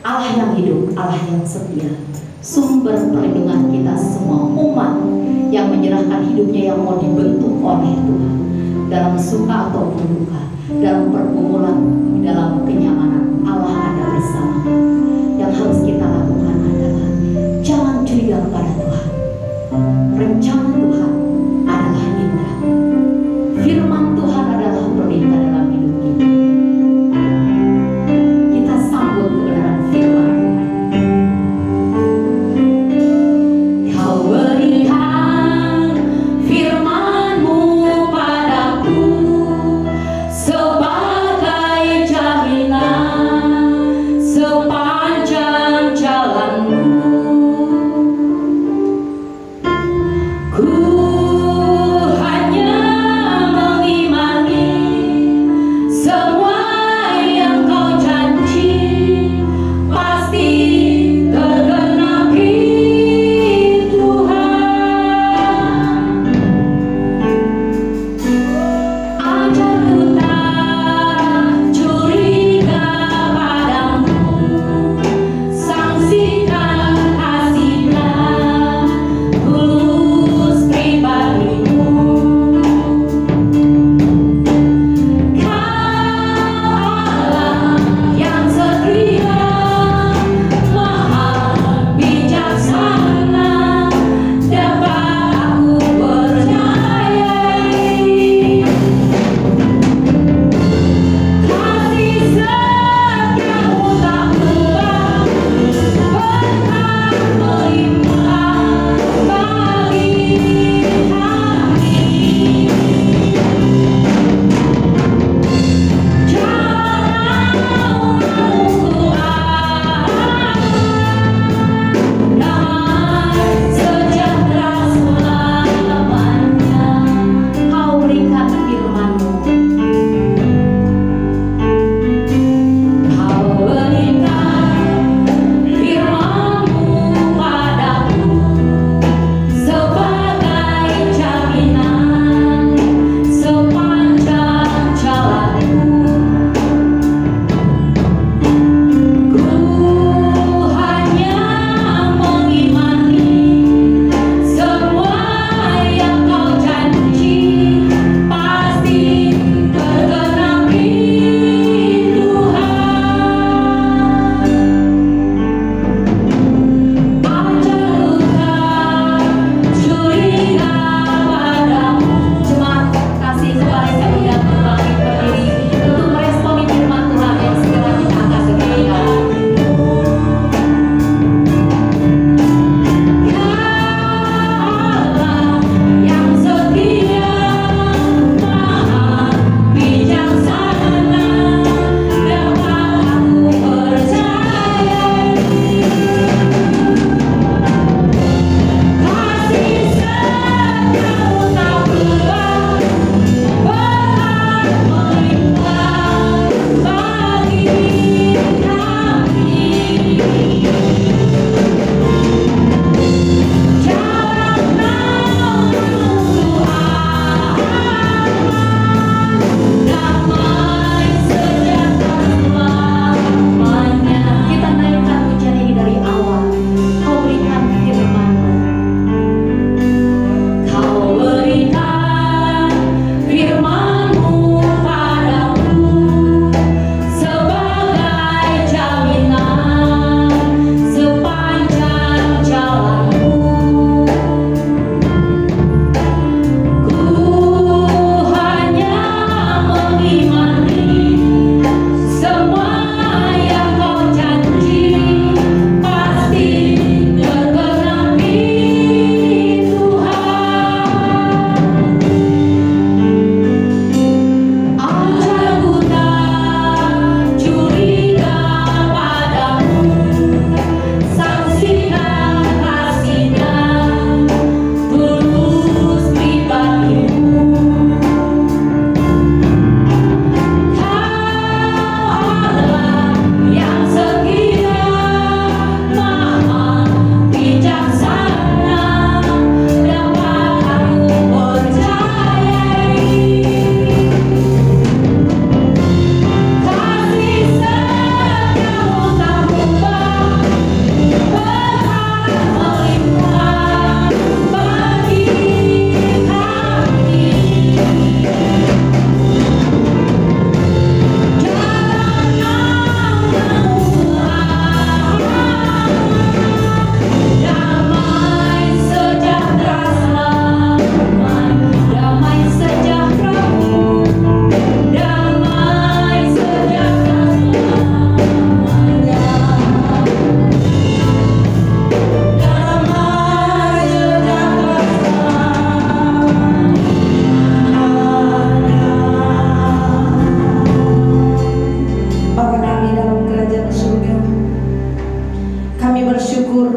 Allah yang hidup, Allah yang setia, sumber perlindungan kita semua umat yang menyerahkan hidupnya, yang mau dibentuk oleh Tuhan dalam suka ataupun duka, dalam pergumulan, dalam kenyamanan. Allah ada bersama. Yang harus kita lakukan adalah jangan curiga kepada Tuhan. Rencana Tuhan adalah indah. Firman Tuhan adalah perintah dalam hidup kita. Kita sambut kebenaran firman Tuhan. Kau berikan firman-Mu padaku sebagai jaminan.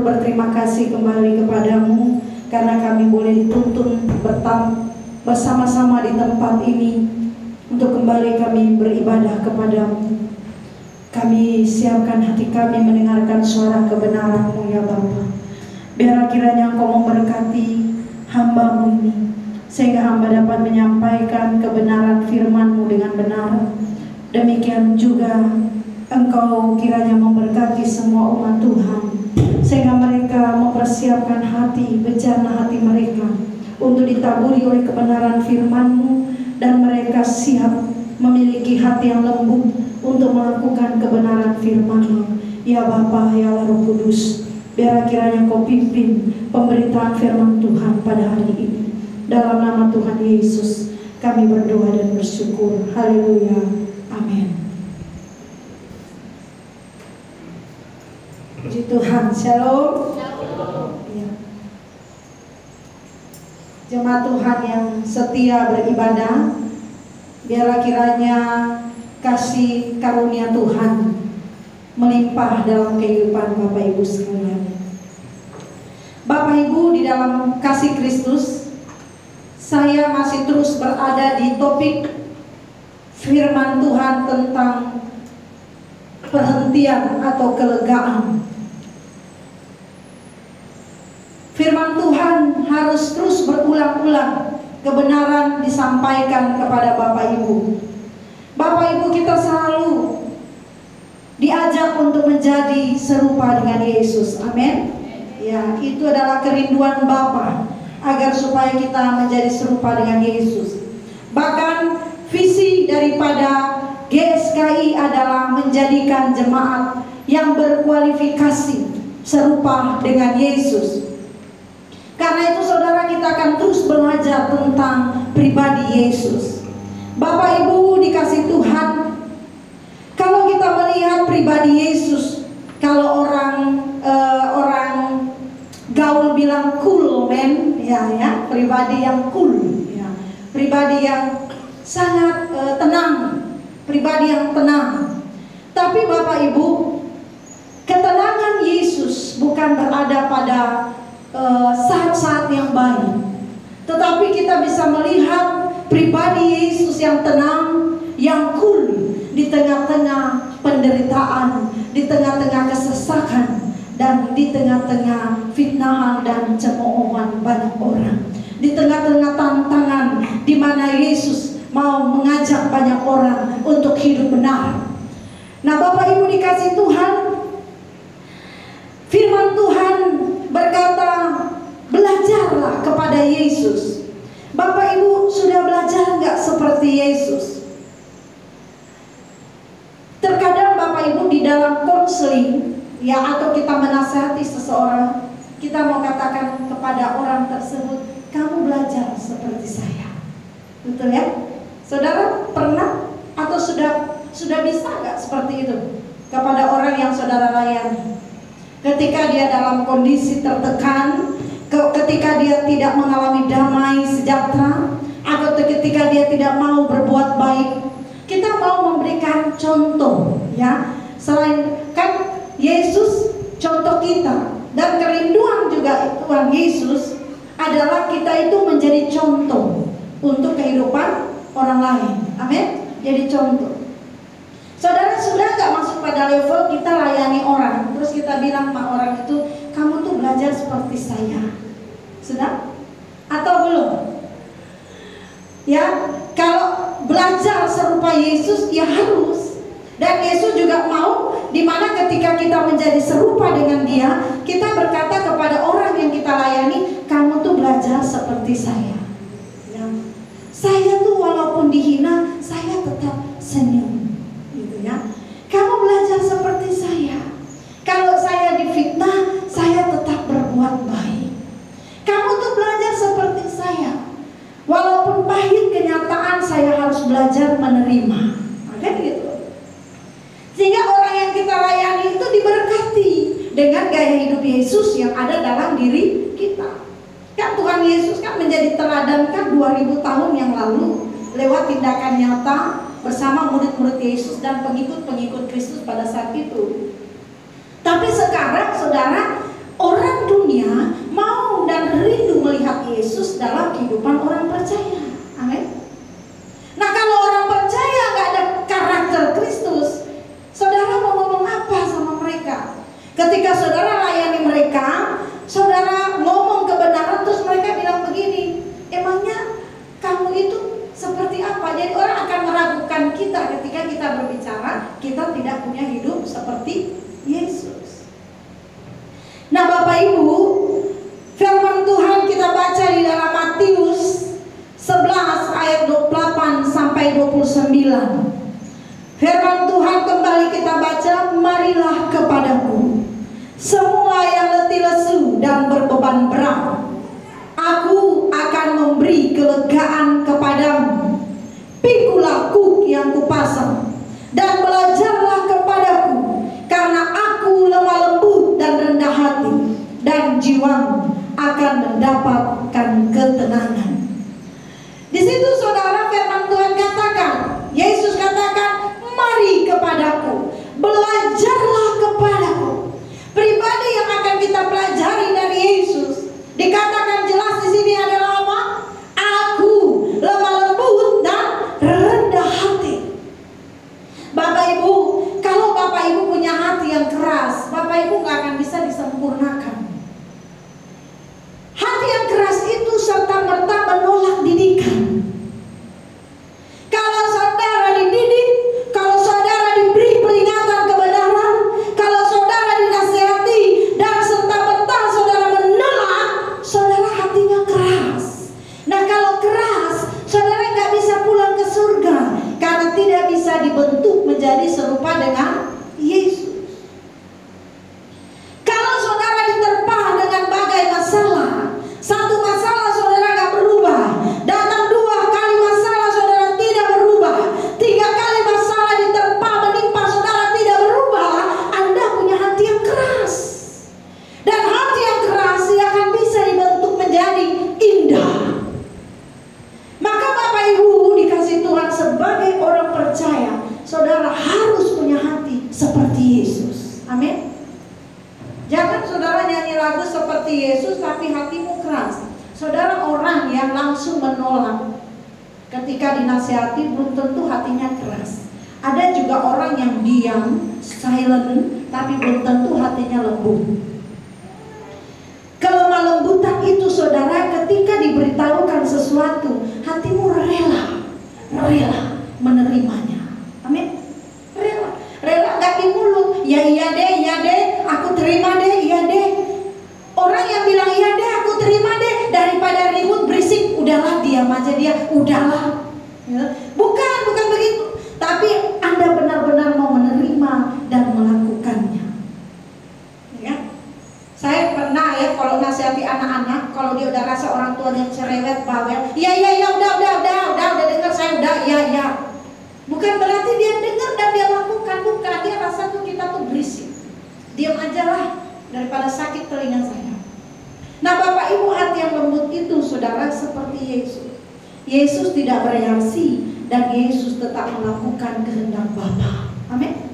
berterima kasih kembali kepadamu karena kami boleh dituntun bersama-sama di tempat ini untuk kembali kami beribadah kepadamu. Kami siapkan hati kami mendengarkan suara kebenaran-Mu ya Bapa. Biar kiranya Engkau memberkati hamba-Mu ini, sehingga hamba dapat menyampaikan kebenaran firman-Mu dengan benar. Demikian juga Engkau kiranya memberkati semua umat Tuhan, sehingga mereka mempersiapkan hati, bejana hati mereka untuk ditaburi oleh kebenaran firman-Mu, dan mereka siap memiliki hati yang lembut untuk melakukan kebenaran firman-Mu. Ya Bapa, ya Allah Roh Kudus, biar kiranya Kau pimpin pemberitaan firman Tuhan pada hari ini. Dalam nama Tuhan Yesus kami berdoa dan bersyukur. Haleluya. Amin. Puji Tuhan. Shalom. Ya. Jemaat Tuhan yang setia beribadah, biarlah kiranya kasih karunia Tuhan melimpah dalam kehidupan Bapak Ibu sekalian. Bapak Ibu, di dalam kasih Kristus, saya masih terus berada di topik firman Tuhan tentang perhentian atau kelegaan. Firman Tuhan harus terus berulang-ulang, kebenaran disampaikan kepada Bapak Ibu. Bapak Ibu, kita selalu diajak untuk menjadi serupa dengan Yesus. Amin. Ya, itu adalah kerinduan Bapa, agar supaya kita menjadi serupa dengan Yesus. Bahkan visi daripada GSKI adalah menjadikan jemaat yang berkualifikasi serupa dengan Yesus. Karena itu saudara, kita akan terus belajar tentang pribadi Yesus. Bapak Ibu dikasih Tuhan, kalau kita melihat pribadi Yesus, kalau orang gaul bilang cool man, ya, pribadi yang cool, ya, pribadi yang sangat tenang, pribadi yang tenang. Tapi Bapak Ibu, ketenangan Yesus bukan berada pada saat-saat yang baik, tetapi kita bisa melihat pribadi Yesus yang tenang, yang cool di tengah-tengah penderitaan, di tengah-tengah kesesakan, dan di tengah-tengah fitnahan dan cemoohan banyak orang, di tengah-tengah tantangan di mana Yesus mau mengajak banyak orang untuk hidup benar. Nah, Bapak Ibu dikasih Tuhan, firman Tuhan berkata, belajarlah kepada Yesus. Bapak Ibu sudah belajar nggak seperti Yesus? Terkadang Bapak Ibu di dalam konseling, ya, atau kita menasihati seseorang, kita mau katakan kepada orang tersebut, kamu belajar seperti saya. Betul ya? Saudara pernah atau sudah bisa nggak seperti itu kepada orang yang saudara layani? Ketika dia dalam kondisi tertekan, ketika dia tidak mengalami damai sejahtera, atau ketika dia tidak mau berbuat baik, kita mau memberikan contoh, ya. Selain kan Yesus contoh kita, dan kerinduan juga Tuhan Yesus adalah kita itu menjadi contoh untuk kehidupan orang lain. Amin. Jadi contoh. Saudara sudah nggak masuk pada level kita layani orang, terus kita bilang sama orang itu, kamu tuh belajar seperti saya. Sudah? Atau belum? Ya, kalau belajar serupa Yesus, ya harus. Dan Yesus juga mau, dimana ketika kita menjadi serupa dengan Dia, kita berkata kepada orang yang kita layani, kamu tuh belajar seperti saya. Ya. Saya tuh walaupun dihina, saya tetap senyum. Gitu ya. Kamu belajar seperti saya. Kalau saya difitnah, saya tetap berbuat baik. Kamu tuh belajar seperti saya. Walaupun pahit kenyataan, saya harus belajar menerima. Kan gitu. Sehingga orang yang kita layani itu diberkati dengan gaya hidup Yesus yang ada dalam diri kita. Kan Tuhan Yesus kan menjadi teladan kan 2000 tahun yang lalu lewat tindakan nyata bersama murid-murid Yesus dan pengikut-pengikut Kristus pada saat itu. Tapi sekarang saudara, orang Ketika saudara layani mereka, saudara ngomong kebenaran, terus mereka bilang begini, emangnya kamu itu seperti apa? Jadi orang akan meragukan kita ketika kita berbicara, kita tidak punya hidup seperti Yesus. Nah Bapak Ibu, firman Tuhan kita baca di dalam Matius 11 ayat 28 sampai 29. Firman Tuhan kembali kita baca, marilah kepadaku semua yang letih lesu dan berbeban berat, aku akan memberi kelegaan kepadamu. Pikulah kuk yang kupasang dan belajarlah kepadaku, karena aku lemah lembut dan rendah hati, dan jiwamu akan mendapatkan ketenangan. Di situ saudara firman Tuhan katakan, Yesus katakan, mari kepadaku, belajarlah kepadaku. Pribadi yang akan kita pelajari dari Yesus dikatakan jelas di sini adalah apa? Aku lemah lembut dan rendah hati. Bapak Ibu, kalau Bapak Ibu punya hati yang keras, Bapak Ibu gak akan bisa disempurnakan. Hati yang keras itu serta-merta menolak didikan. Kalau saudara dididik, kalau saudara diberi peringatan kebenaran, kalau saudara dinasihati dan serta-merta saudara menolak, saudara hatinya keras. Nah kalau keras, saudara nggak bisa pulang ke surga karena tidak bisa dibentuk menjadi serupa dengan Yesus. Kalau saudara diterpa dengan bagai masalah, satu masalah saudara nggak berubah, datang 2 kali masalah saudara tidak berubah, 3 kali masalah diterpa menimpa saudara tidak berubah, Anda punya hati yang keras. Dan hati yang keras akan bisa dibentuk menjadi indah. Maka Bapak Ibu dikasih Tuhan sebagai orang percaya, saudara harus punya hati seperti Yesus. Amin. Jangan saudara nyanyi lagu seperti Yesus tapi hatimu keras. Saudara orang yang langsung menolak ketika dinasihati belum tentu hatinya keras. Ada juga orang yang diam, silent, tapi belum tentu hatinya lembut. Kelemah lembutan itu saudara ketika diberitahukan sesuatu, hatimu rela menerimanya. Amin. Rela gak di mulut, ya iya deh, aku terima deh, iya deh. Orang yang bilang iya deh, aku terima deh, daripada ribut berisik, udahlah diam aja dia, udahlah. Ya. Bukan begitu. Tapi Anda benar-benar mau menerima dan melakukannya. Ya. Saya pernah ya kalau nasihati anak-anak, kalau dia udah rasa orang tuanya cerewet, bawel, iya udah dengar saya udah, iya. Bukan berarti dia dengar dan dia lakukan, bukan. Dia rasa tuh kita tuh berisik. Diam aja lah daripada sakit telinga saya. Nah Bapak Ibu, hati yang lembut itu saudara seperti Yesus. Yesus tidak bereaksi dan Yesus tetap melakukan kehendak Bapa. Amin.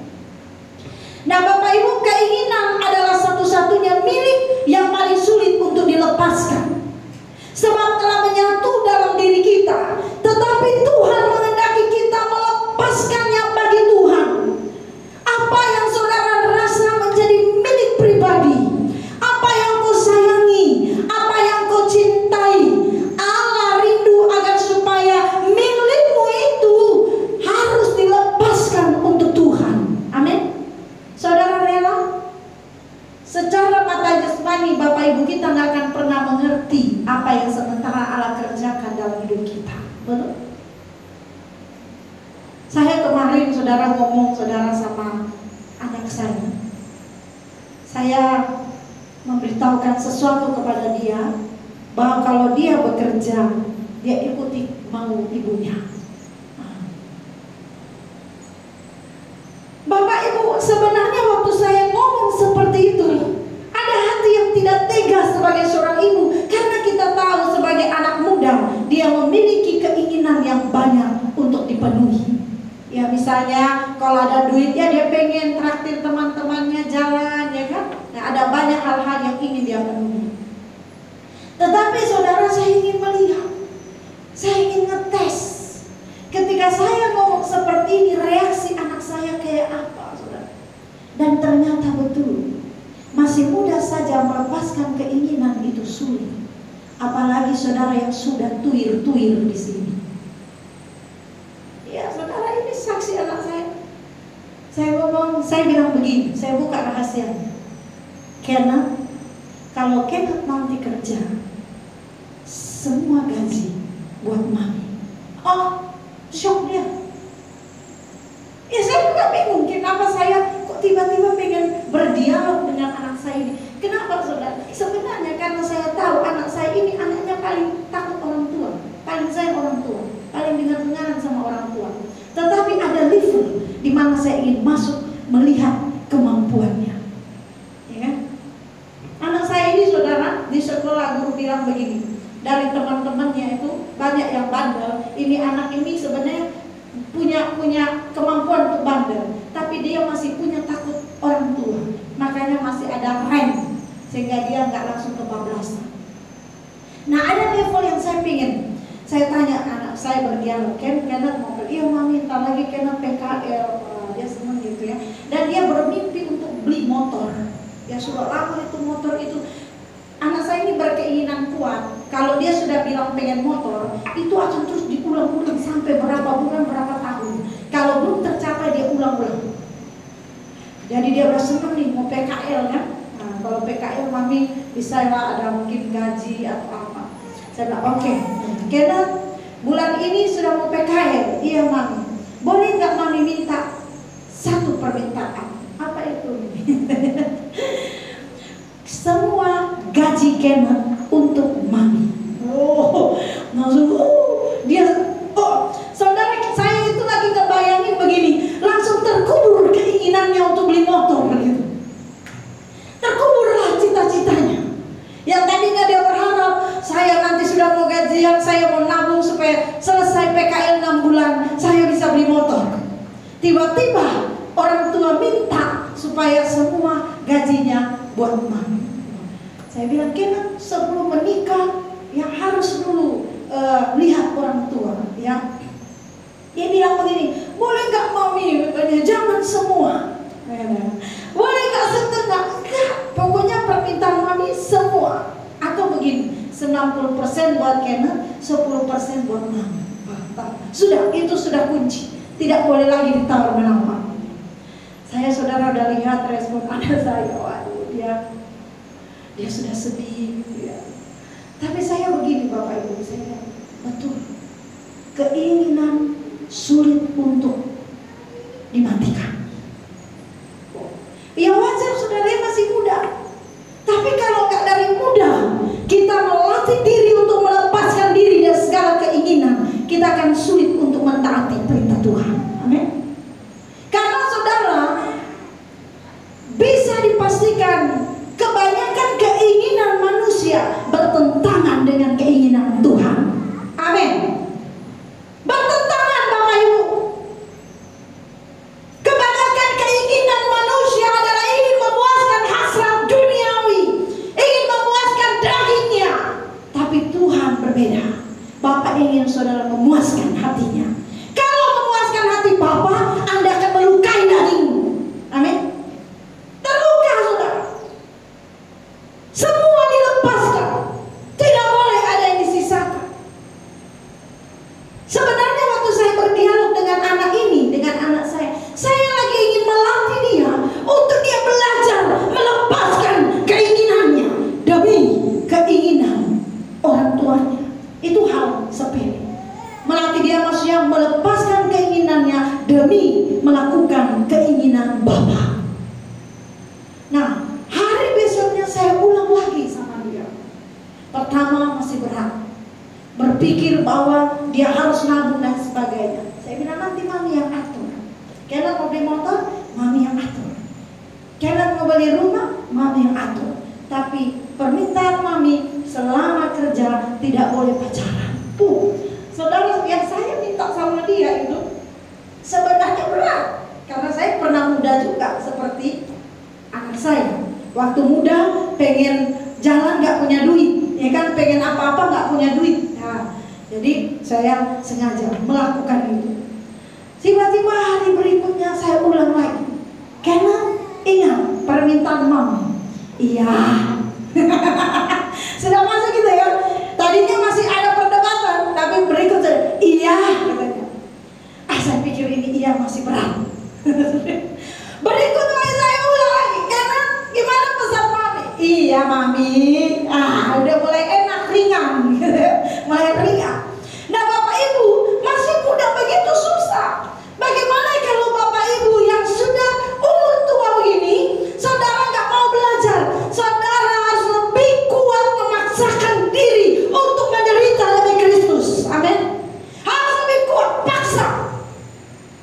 Nah Bapak Ibu, keinginan adalah satu-satunya milik yang paling sulit untuk dilepaskan. Sebab telah menyatu dalam diri kita. Tetapi Tuhan menghendaki kita melepaskannya bagi Tuhan. Apa yang saudara rasa menjadi milik pribadi, apa yang kau sayangi, apa yang kau cintai, Allah rindu agar supaya milikmu itu harus dilepaskan untuk Tuhan. Amin. Saudara rela? Secara mata jasmani Bapak Ibu kita nggak akan pernah mengerti apa yang sementara Allah kerjakan dalam hidup kita. Betul? Saya kemarin saudara ngomong sama anak saya. Saya memberitahukan sesuatu kepada dia bahwa kalau dia bekerja, dia ikuti mau ibunya. Bapak Ibu, sebenarnya waktu saya ngomong seperti itu, ada hati yang tidak tegas sebagai seorang ibu, karena kita tahu sebagai anak muda dia memiliki keinginan yang banyak untuk dipenuhi. Ya misalnya kalau ada duitnya dia pengen traktir teman-temannya jalan, ya kan? Nah, ada banyak hal-hal yang ingin dia penuhi. Tetapi saudara, saya ingin melihat, saya ingin ngetes. Ketika saya ngomong seperti ini, reaksi anak saya kayak apa, saudara? Dan ternyata betul. melepaskan keinginan itu sulit. Apalagi saudara yang sudah tuir-tuir di sini. Ya, saudara, ini saksi anak saya. Saya bilang begini, saya buka rahasianya. Karena kalau Kenneth nanti kerja, semua gaji buat mami. Oh, shock dia. Ya, saya juga bingung kenapa saya kok tiba-tiba pengen berdialog dengan anak saya ini. Kenapa, saudara? Sebenarnya karena saya tahu anak saya ini anaknya paling takut orang tua, paling sayang orang tua, paling dengar-dengaran sama orang tua. Tetapi ada level di mana saya ingin masuk melihat kemampuannya. Ya kan? Anak saya ini, saudara, di sekolah guru bilang begini, dari teman-temannya itu banyak yang bandel. Ini anak ini sebenarnya punya kemampuan untuk bandel, tapi dia masih punya takut orang tua. Makanya masih ada rem, sehingga dia nggak langsung kebablasan. Nah, ada level yang saya pingin. Saya tanya anak saya berdialog, Kenneth mau pergi, iya mami, ntar lagi Kenneth PKL. Dia senang gitu ya. Dan dia bermimpi untuk beli motor. Ya sudah lama itu motor itu. Anak saya ini berkeinginan kuat. Kalau dia sudah bilang pengen motor, itu akan terus diulang-ulang sampai berapa bulan, berapa tahun. Kalau belum tercapai, dia ulang-ulang. Jadi dia udah senang nih mau PKL kan. Nah, kalau PKL mami bisa lah, ada mungkin gaji atau apa. Saya bilang oke. Karena bulan ini sudah mau PKL. Iya mami. Boleh nggak mami minta satu permintaan? Apa itu? Semua gaji Kenneth untuk mami. Oh, langsung dia. Oh, saudara, saya itu lagi ngebayangin begini, langsung terkubur keinginannya untuk beli motor gitu. Terkuburlah cita-citanya. Yang tadinya dia berharap saya nanti sudah mau gajian, saya mau nabung supaya selesai PKL 6 bulan, saya bisa beli motor. Tiba-tiba orang tua minta supaya semua gajinya buat mami. Saya bilang, Kenneth, sebelum menikah yang harus dulu lihat orang tua, ya. Dia bilang begini, boleh nggak mami? Jangan semua. Boleh nggak setengah? Enggak. Pokoknya permintaan mami semua. Atau begini, 90% buat Kenneth, 10% buat mami. Sudah, itu sudah kunci. Tidak boleh lagi ditawar menawar. Saya, saudara, udah lihat respon anak saya. Waduh, dia sudah sedih gitu ya. Tapi saya begini, Bapak Ibu, saya betul, keinginan sulit untuk dimatikan. Ya wajar, saudara, masih muda. Tapi kalau nggak dari muda kita melatih diri untuk melepaskan diri dari segala keinginan, kita akan sulit untuk mentaati perintah Tuhan. Amin. Karena, saudara, bisa dipastikan kebanyakan keinginan manusia bertentangan dengan keinginan Tuhan. Amin. Bertentangan, Bapak Ibu. Kebanyakan keinginan manusia adalah ingin memuaskan hasrat duniawi, ingin memuaskan dagingnya. Tapi Tuhan berbeda. Bapak ingin saudara memuaskan hatinya. Kalau memuaskan hati Bapak, Anda akan melukai dagingmu. Amin. Terluka, saudara. Semua dilepaskan. Tidak boleh ada yang disisakan. Sebenarnya waktu saya berdialog dengan anak ini, dengan anak saya lagi ingin melatih dia untuk dia belajar melepaskan keinginannya demi keinginan orang tuanya. Itu hal sepele. Melatih dia maksudnya melepaskan keinginannya demi melakukan keinginan Bapa. Nah, hari besoknya saya ulang lagi sama dia. Pertama masih berat, berpikir bahwa dia harus nabung dan sebagainya. Saya bilang nanti mami yang atur. Kalian mau beli motor, mami yang atur. Kalian mau beli rumah, mami yang atur. Tapi permintaan mami selama kerja tidak boleh pacaran. Saudara, yang saya minta sama dia itu sebenarnya berat, karena saya pernah muda juga seperti anak saya. Waktu muda pengen jalan nggak punya duit, ya kan, pengen apa-apa nggak punya duit. Nah, jadi saya sengaja melakukan itu. Tiba-tiba hari berikutnya saya ulang lagi, karena ingat permintaan mami. Iya. ya mami. Udah mulai enak, ringan. Mulai ringan. Nah Bapak Ibu, masih muda begitu susah. Bagaimana kalau Bapak Ibu yang sudah umur tua begini, saudara gak mau belajar? Saudara harus lebih kuat memaksakan diri untuk menderita demi Kristus. Amin. Harus lebih kuat, paksa.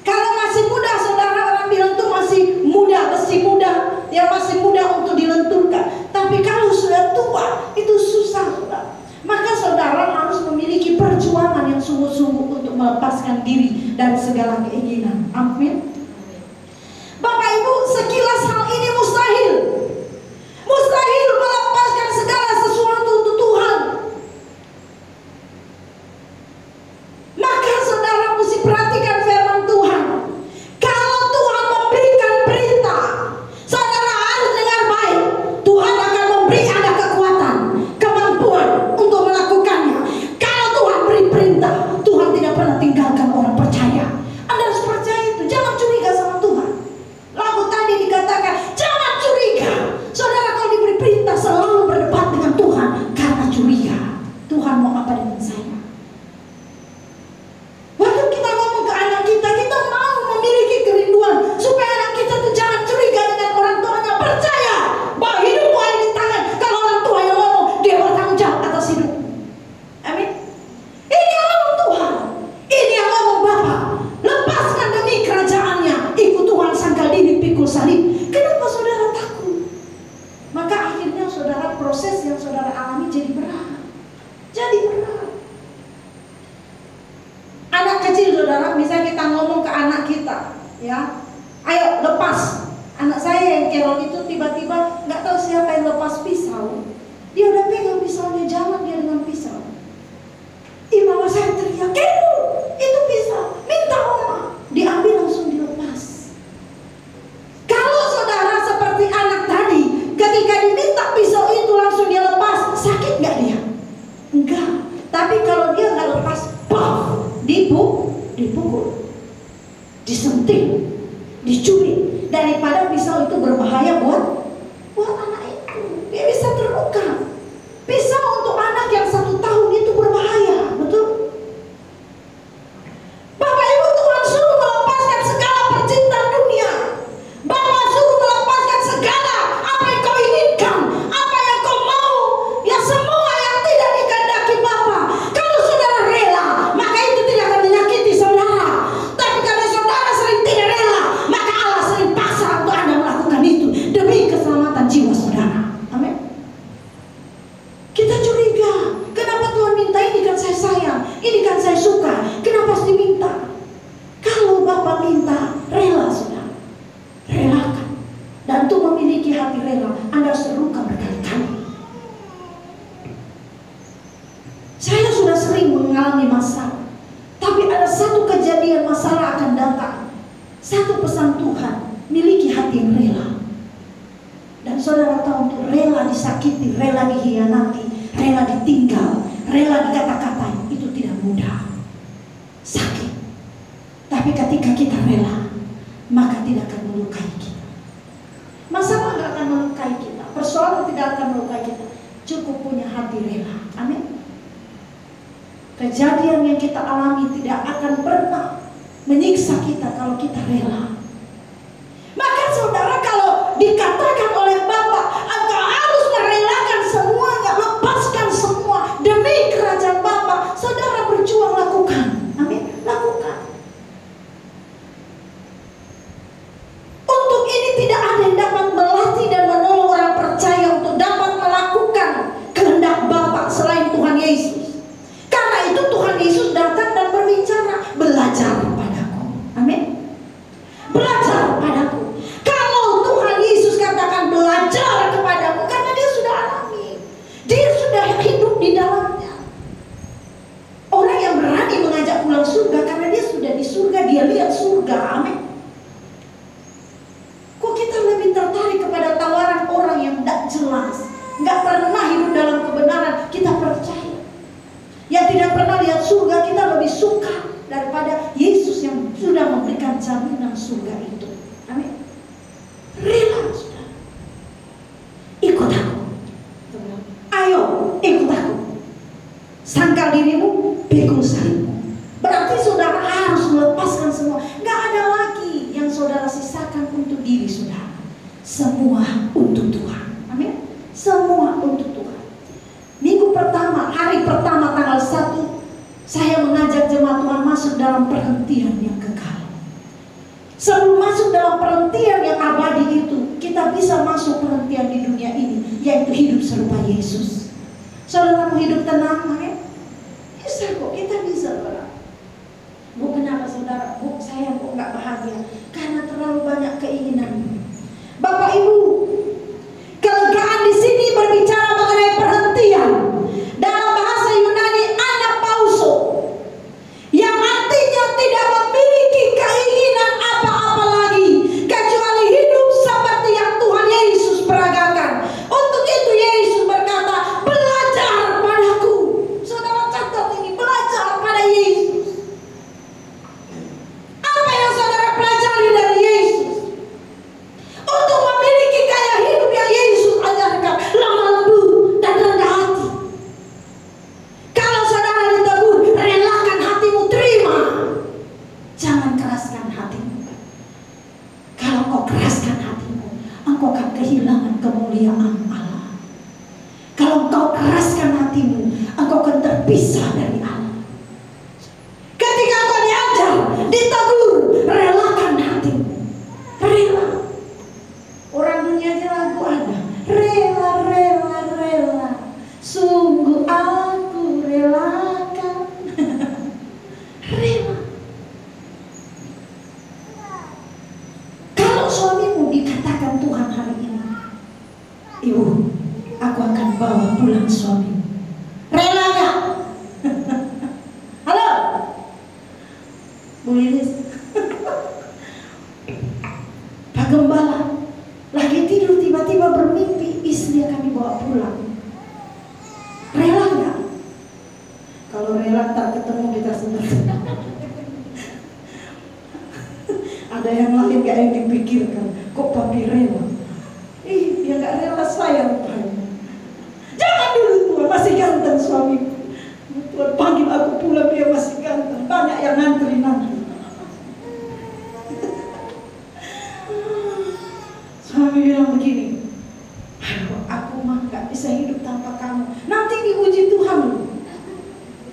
Kalau masih muda, saudara, orang bilang tuh masih muda, besi muda, yang masih muda untuk dilenturkan. Tapi kalau sudah tua, itu susah, saudara. Maka saudara harus memiliki perjuangan yang sungguh-sungguh untuk melepaskan diri dari segala keinginan. Amin. Bapak Ibu, sekilas hal ini mustahil. Mustahil melepaskan segala sesuatu untuk Tuhan. Maka saudara mesti perhatikan firman Tuhan. Kalau Tuhan memberikan perintah, saudara harus dengar baik. Tuhan akan memberi Anda kekuatan, kemampuan untuk melakukannya. Kalau Tuhan beri perintah, Tuhan tidak pernah tinggalkan orang percaya. Anda harus percaya itu. Jangan curiga sama Tuhan. Lagu tadi dikatakan jangan curiga. Saudara kalau diberi perintah selalu berdebat dengan Tuhan karena curiga. Tuhan mau apa dengan saya? Waktu kita ngomong ke anak kita, kita mau memiliki kerinduan supaya anak kita tuh jangan curiga dengan orang tuanya. Percaya bahwa hidupmu ada di tangan. Kalau orang tua yang ngomong, dia bertanggung jawab atas hidup. Amin. Ini yang ngomong Tuhan. Ini yang ngomong Bapa. Lepaskan demi kerajaannya. Ikut Tuhan, sangkal diri, pikul salib. Kenapa saudara takut? Maka akhirnya saudara, proses yang saudara alami jadi berat. Jadi berat. Anak kecil saudara, misalnya kita ngomong ke anak kita, ya, ayo lepas. Anak saya yang Carol itu tiba-tiba nggak tahu siapa yang lepas pisau. Dia udah pegang pisaunya, jalan dia dengan pisau. Mama saya teriak, Carol, itu pisau, minta oma. Diambil langsung dilepas. Kalau saudara seperti anak tadi, ketika diminta pisau itu langsung dia lepas, sakit nggak dia? Enggak. Tapi kalau dia nggak lepas, dipukul, disenting, dicuri. Daripada pisau itu berbahaya buat anak itu, dia bisa terluka. Pisau untuk anak yang 1 tahun itu berbahaya, betul? Bapak Ibu, Tuhan suruh melepaskan segala percintaan dunia. Bapak suruh melepaskan segala apa yang kau inginkan, apa yang kau mau, ya semua yang tidak dikehendaki Bapa. Kalau saudara rela, maka itu tidak akan menyakiti saudara. Tapi kalau saudara sering tidak rela, maka Allah sering paksa untuk Anda melakukan itu demi keselamatan jiwa saudara. Amin. Kita curiga, kenapa Tuhan minta ini? Kan saya sayang, ini kan saya suka, kenapa harus diminta? Kalau Bapak minta, rela saudara, relakan. Dan untuk memiliki hati rela, Anda harus terluka berkali-kali. Saya sudah sering mengalami masalah, tapi ada satu kejadian masalah akan datang. Satu pesan Tuhan, miliki hati yang rela. Dan saudara tahu, untuk rela disakiti, rela dikhianati, rela ditinggal, rela dikata-katain, itu tidak mudah. Sakit. Tapi ketika kita rela, maka tidak akan melukai kita. Masalah tidak akan melukai kita, persoalan tidak akan melukai kita. Cukup punya hati rela. Amin. Kejadian yang kita alami tidak akan pernah menyiksa kita kalau kita rela. Maka saudara, kalau dikatakan oleh Bapa, engkau harus merelakan semuanya, lepaskan semua demi kerajaan Bapa, saudara berjuang, lakukan. Amin, lakukan. Untuk ini tidak ada yang dapat melatih dan menolong orang percaya untuk dapat melakukan kehendak Bapa selain Tuhan Yesus. Karena itu Tuhan Yesus datang dan berbicara, belajar padaku. Amin. Belajar padaku. Kalau Tuhan Yesus katakan belajar kepadamu, karena dia sudah alami, dia sudah hidup di dalamnya. Orang yang berani mengajak pulang surga karena dia sudah di surga, dia lihat surga. Amin. Kok kita lebih tertarik kepada tawaran orang yang tidak jelas, nggak pernah hidup dalam kebenaran? Kita percaya. Yang tidak pernah lihat surga, kita lebih suka daripada Yesus yang sudah memberikan jaminan surga itu. Amin. Rela, saudara. Ikut aku. pikul salibmu. Berarti saudara harus melepaskan semua. Gak ada lagi yang saudara sisakan untuk diri saudara. Semua untuk Tuhan. Amin. Semua untuk Tuhan. Minggu pertama, hari pertama tanggal 1, saya mengajak jemaat Tuhan masuk dalam perhentian yang kekal. Sebelum masuk dalam perhentian yang abadi itu, kita bisa masuk perhentian di dunia ini, yaitu hidup serupa Yesus. Saudara mau hidup tenang, amin? Bisa kok, kita bisa, saudara. Bu, kenapa saudara? Bu, saya kok nggak bahagia? Karena terlalu banyak keinginan. Bapak Ibu, kelegaan di sini berbicara mengenai perhentian. Dalam bahasa Yunani, anapauso, yang artinya tidak memiliki keinginan apa-apa lagi kecuali hidup seperti yang Tuhan Yesus peragakan. Untuk itu Yesus berkata, belajar padaku. Saudara catat ini, belajar pada Yesus. Apa yang saudara pelajari dari Yesus? Untuk memiliki gaya hidup yang Yesus ajarkan, lemah lembut dan rendah hati. Kalau saudara ditegur, relakan hatimu, terima. Jangan keraskan hatimu. Kalau kau keraskan hatimu, engkau akan kehilangan kemuliaan Allah. Kalau kau keraskan hatimu, engkau akan terpisah dari Allah. Ketika kau diajar, ditegur, relakan hatimu. Rela. Orang dunia aja lagu ada, rela, rela, rela, sungguh aku relakan. Rela. Kalau suamimu dikatakan Tuhan hari ini, ibu, aku akan bawa pulang suamimu, rela gak? Halo Bu Lilis. Pak Gembala lagi tidur, tiba-tiba bermimpi istri akan dibawa pulang. Rela nggak? Kalau rela, tak ketemu kita sebentar. Ada yang lain gak yang dipikirkan? Kok papi rela? Dia gak rela, saya rupanya. Jangan dulu Tuhan, masih ganteng suami. Tuhan panggil aku pulang, dia masih ganteng. Banyak yang ngantri nanti. Suami bilang begini, aduh, aku mah gak bisa hidup tanpa kamu. Nanti diuji Tuhan.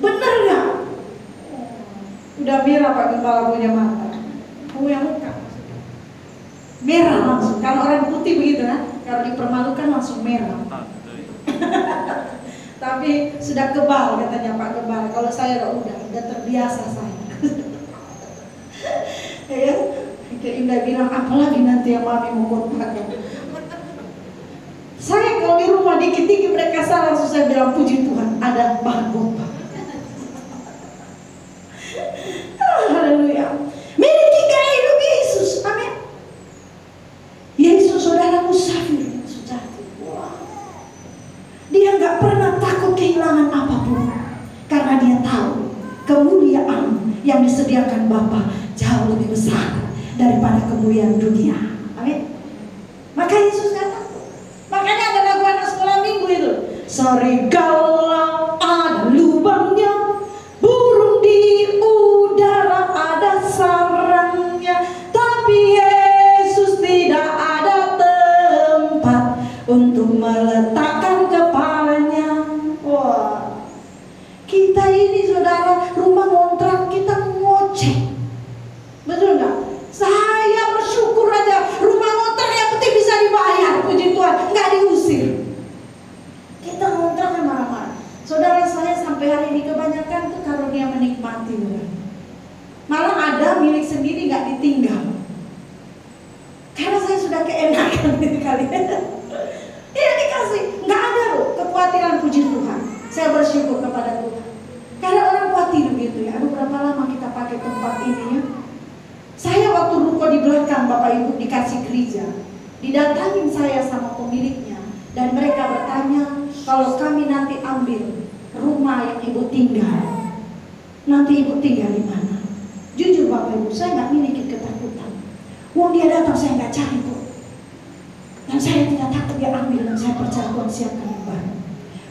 Bener gak? Udah merah Pak Gembala punya mata, punya muka merah langsung. Kalau orang putih begitu kan, kalau dipermalukan langsung merah. Tapi sudah kebal katanya Pak Gembala. Kalau saya udah terbiasa saya. Ya, Kak Indah bilang, apalagi nanti yang mami mau khotbahkan. Saya kalau di rumah dikit-dikit mereka salah, langsung saya bilang, puji Tuhan, ada bahan khotbah. Haleluya. Miliki gaya hidup Yesus, amin. Yesus saudara musafir yang sejati. Wow. Dia gak pernah takut kehilangan apapun, karena dia tahu kemuliaan yang disediakan Bapa jauh lebih besar daripada kemuliaan dunia. Amin. Maka Yesus gak takut. Makanya ada lagu anak sekolah minggu itu, serigala ada lubangnya, burung di udara ada sarangnya, tapi Yesus tidak ada tempat untuk meletakkan kepalanya. Wah, kita ini saudara rumah ngontrak, kita ngoceh, betul nggak? Saya bersyukur aja rumah ngontrak yang penting bisa dibayar, puji Tuhan, nggak diusir. Kita ngontrak marah-marah. Saudara saya sampai hari ini kebanyakan tuh karunia menikmati, bukan? Malah ada milik sendiri nggak ditinggal. Karena saya sudah keenakan gitu kali. Iya dikasih, nggak ada loh kekhawatiran, puji Tuhan. Saya bersyukur kepada Tuhan. Karena orang khawatir gitu ya. Aduh, berapa lama kita pakai tempat ini ya? Saya waktu ruko di belakang Bapak Ibu dikasih gereja, didatangin saya sama pemiliknya, dan mereka bertanya, kalau kami nanti ambil rumah yang ibu tinggal, nanti ibu tinggal di mana? Jujur Bapak Ibu, saya nggak miliki ketakutan. Wong dia datang, saya nggak cari kok. Dan saya tidak takut dia ambil, dan saya percaya Tuhan siapkan yang baru.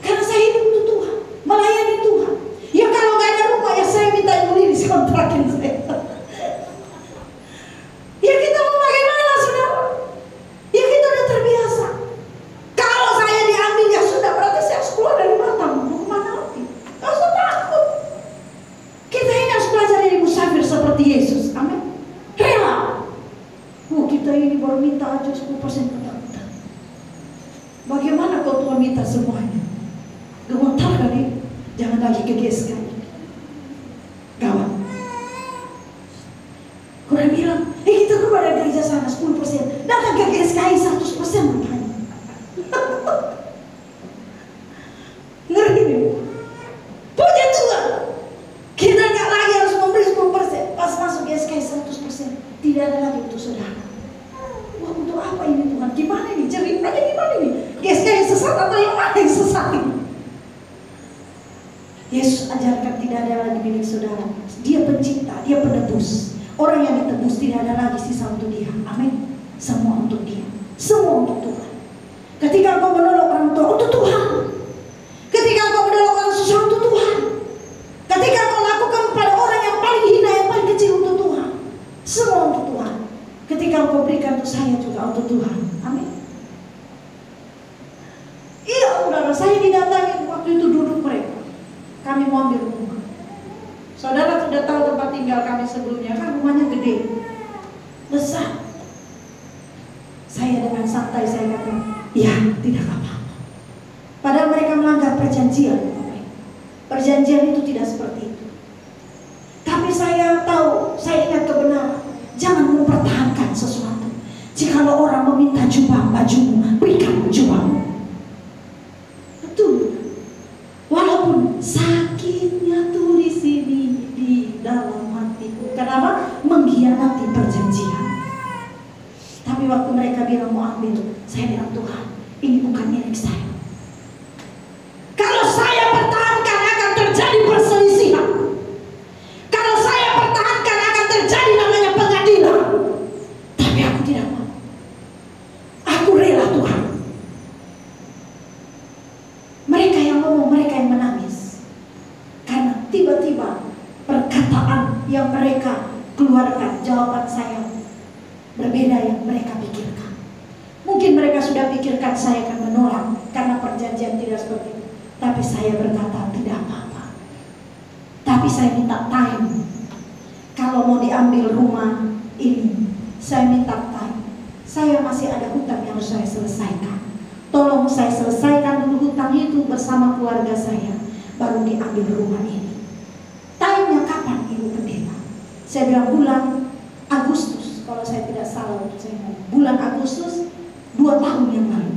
Karena saya hidup untuk Tuhan, melayani Tuhan. Ya kalau nggak ada rumah meminta semuanya. Gemetar kali, jangan lagi ke GSK. Gawat. Kurang bilang, kita kepada gereja sana 10%, datang ke GSKI 100% rupanya. Ngeri nih. Puji Tuhan, kita nggak lagi harus memberi 10%. Pas masuk GSKI 100%, tidak ada lagi untuk saudara. Wah, untuk apa ini Tuhan? Gimana ini? Ceritanya gimana ini? GSKI yang sesat atau yang mana yang sesat ini? Yesus ajarkan tidak ada lagi milik saudara. Dia pencipta, dia penebus. Orang yang ditebus tidak ada lagi sisa untuk dia. Amin. Semua untuk dia. Semua untuk Tuhan. Ketika engkau menolong orang tua, untuk Tuhan. Ketika engkau menolong orang susah, untuk Tuhan. Ketika engkau lakukan pada orang yang paling hina, yang paling kecil, untuk Tuhan. Semua untuk Tuhan. Ketika engkau berikan untuk saya juga untuk Tuhan. Amin. Iya, saudara, saya didatangi waktu itu duduk mereka. Kami mau ambil rumah. Saudara sudah tahu tempat tinggal kami sebelumnya, kan rumahnya gede, besar. Saya dengan santai saya kata, ya tidak apa-apa. Padahal mereka melanggar perjanjian. Perjanjian itu tidak seperti itu. Tapi saya tahu, saya ingat kebenaran. Jangan mempertahankan sesuatu. Jikalau orang meminta jubah bajumu, berikan jubahmu. Betul. Walaupun sakitnya tuh di sini, di dalam hatiku. Kenapa? Mengkhianati perjanjian. Tapi waktu mereka bilang mau ambil, saya bilang, Tuhan, ini bukan milik saya. Kalau saya pertahankan akan terjadi perselisihan. Kalau saya pertahankan akan terjadi namanya pengadilan. Tapi aku tidak mau. Aku rela, Tuhan. Mereka yang ngomong, mereka yang menangis. Karena tiba-tiba perkataan yang mereka keluarkan, jawaban saya berbeda yang mereka pikirkan. Mungkin mereka sudah pikirkan saya akan menolak karena perjanjian tidak seperti itu. Tapi saya berkata tidak apa-apa. Tapi saya minta time. Kalau mau diambil rumah ini, saya minta time. Saya masih ada hutang yang harus saya selesaikan. Tolong saya selesaikan dulu hutang itu bersama keluarga saya, baru diambil rumah ini. Time-nya kapan, Ibu Pendeta? Saya bilang bulan Agustus, kalau saya tidak salah, saya bulan Agustus 2 tahun yang lalu.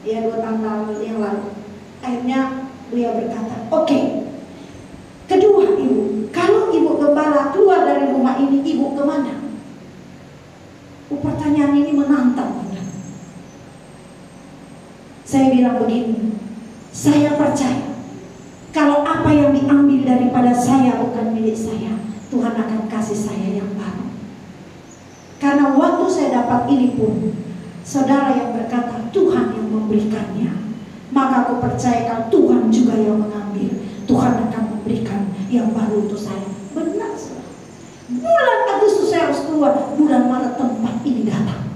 Ya, 2 tahun yang lalu. Akhirnya beliau berkata, oke. Kedua, Ibu, kalau Ibu Gembala keluar dari rumah ini, Ibu kemana? Pertanyaan ini menantang. Saya bilang begini, saya percaya kalau apa yang diambil daripada saya bukan milik saya, Tuhan akan kasih saya yang baru. Karena waktu saya dapat ini pun, saudara yang berkata Tuhan yang memberikannya, maka aku percaya kalau Tuhan juga yang mengambil, Tuhan akan memberikan yang baru untuk saya. Benar, saudara. Bulan Agustus saya harus keluar, bulan Maret tempat ini datang.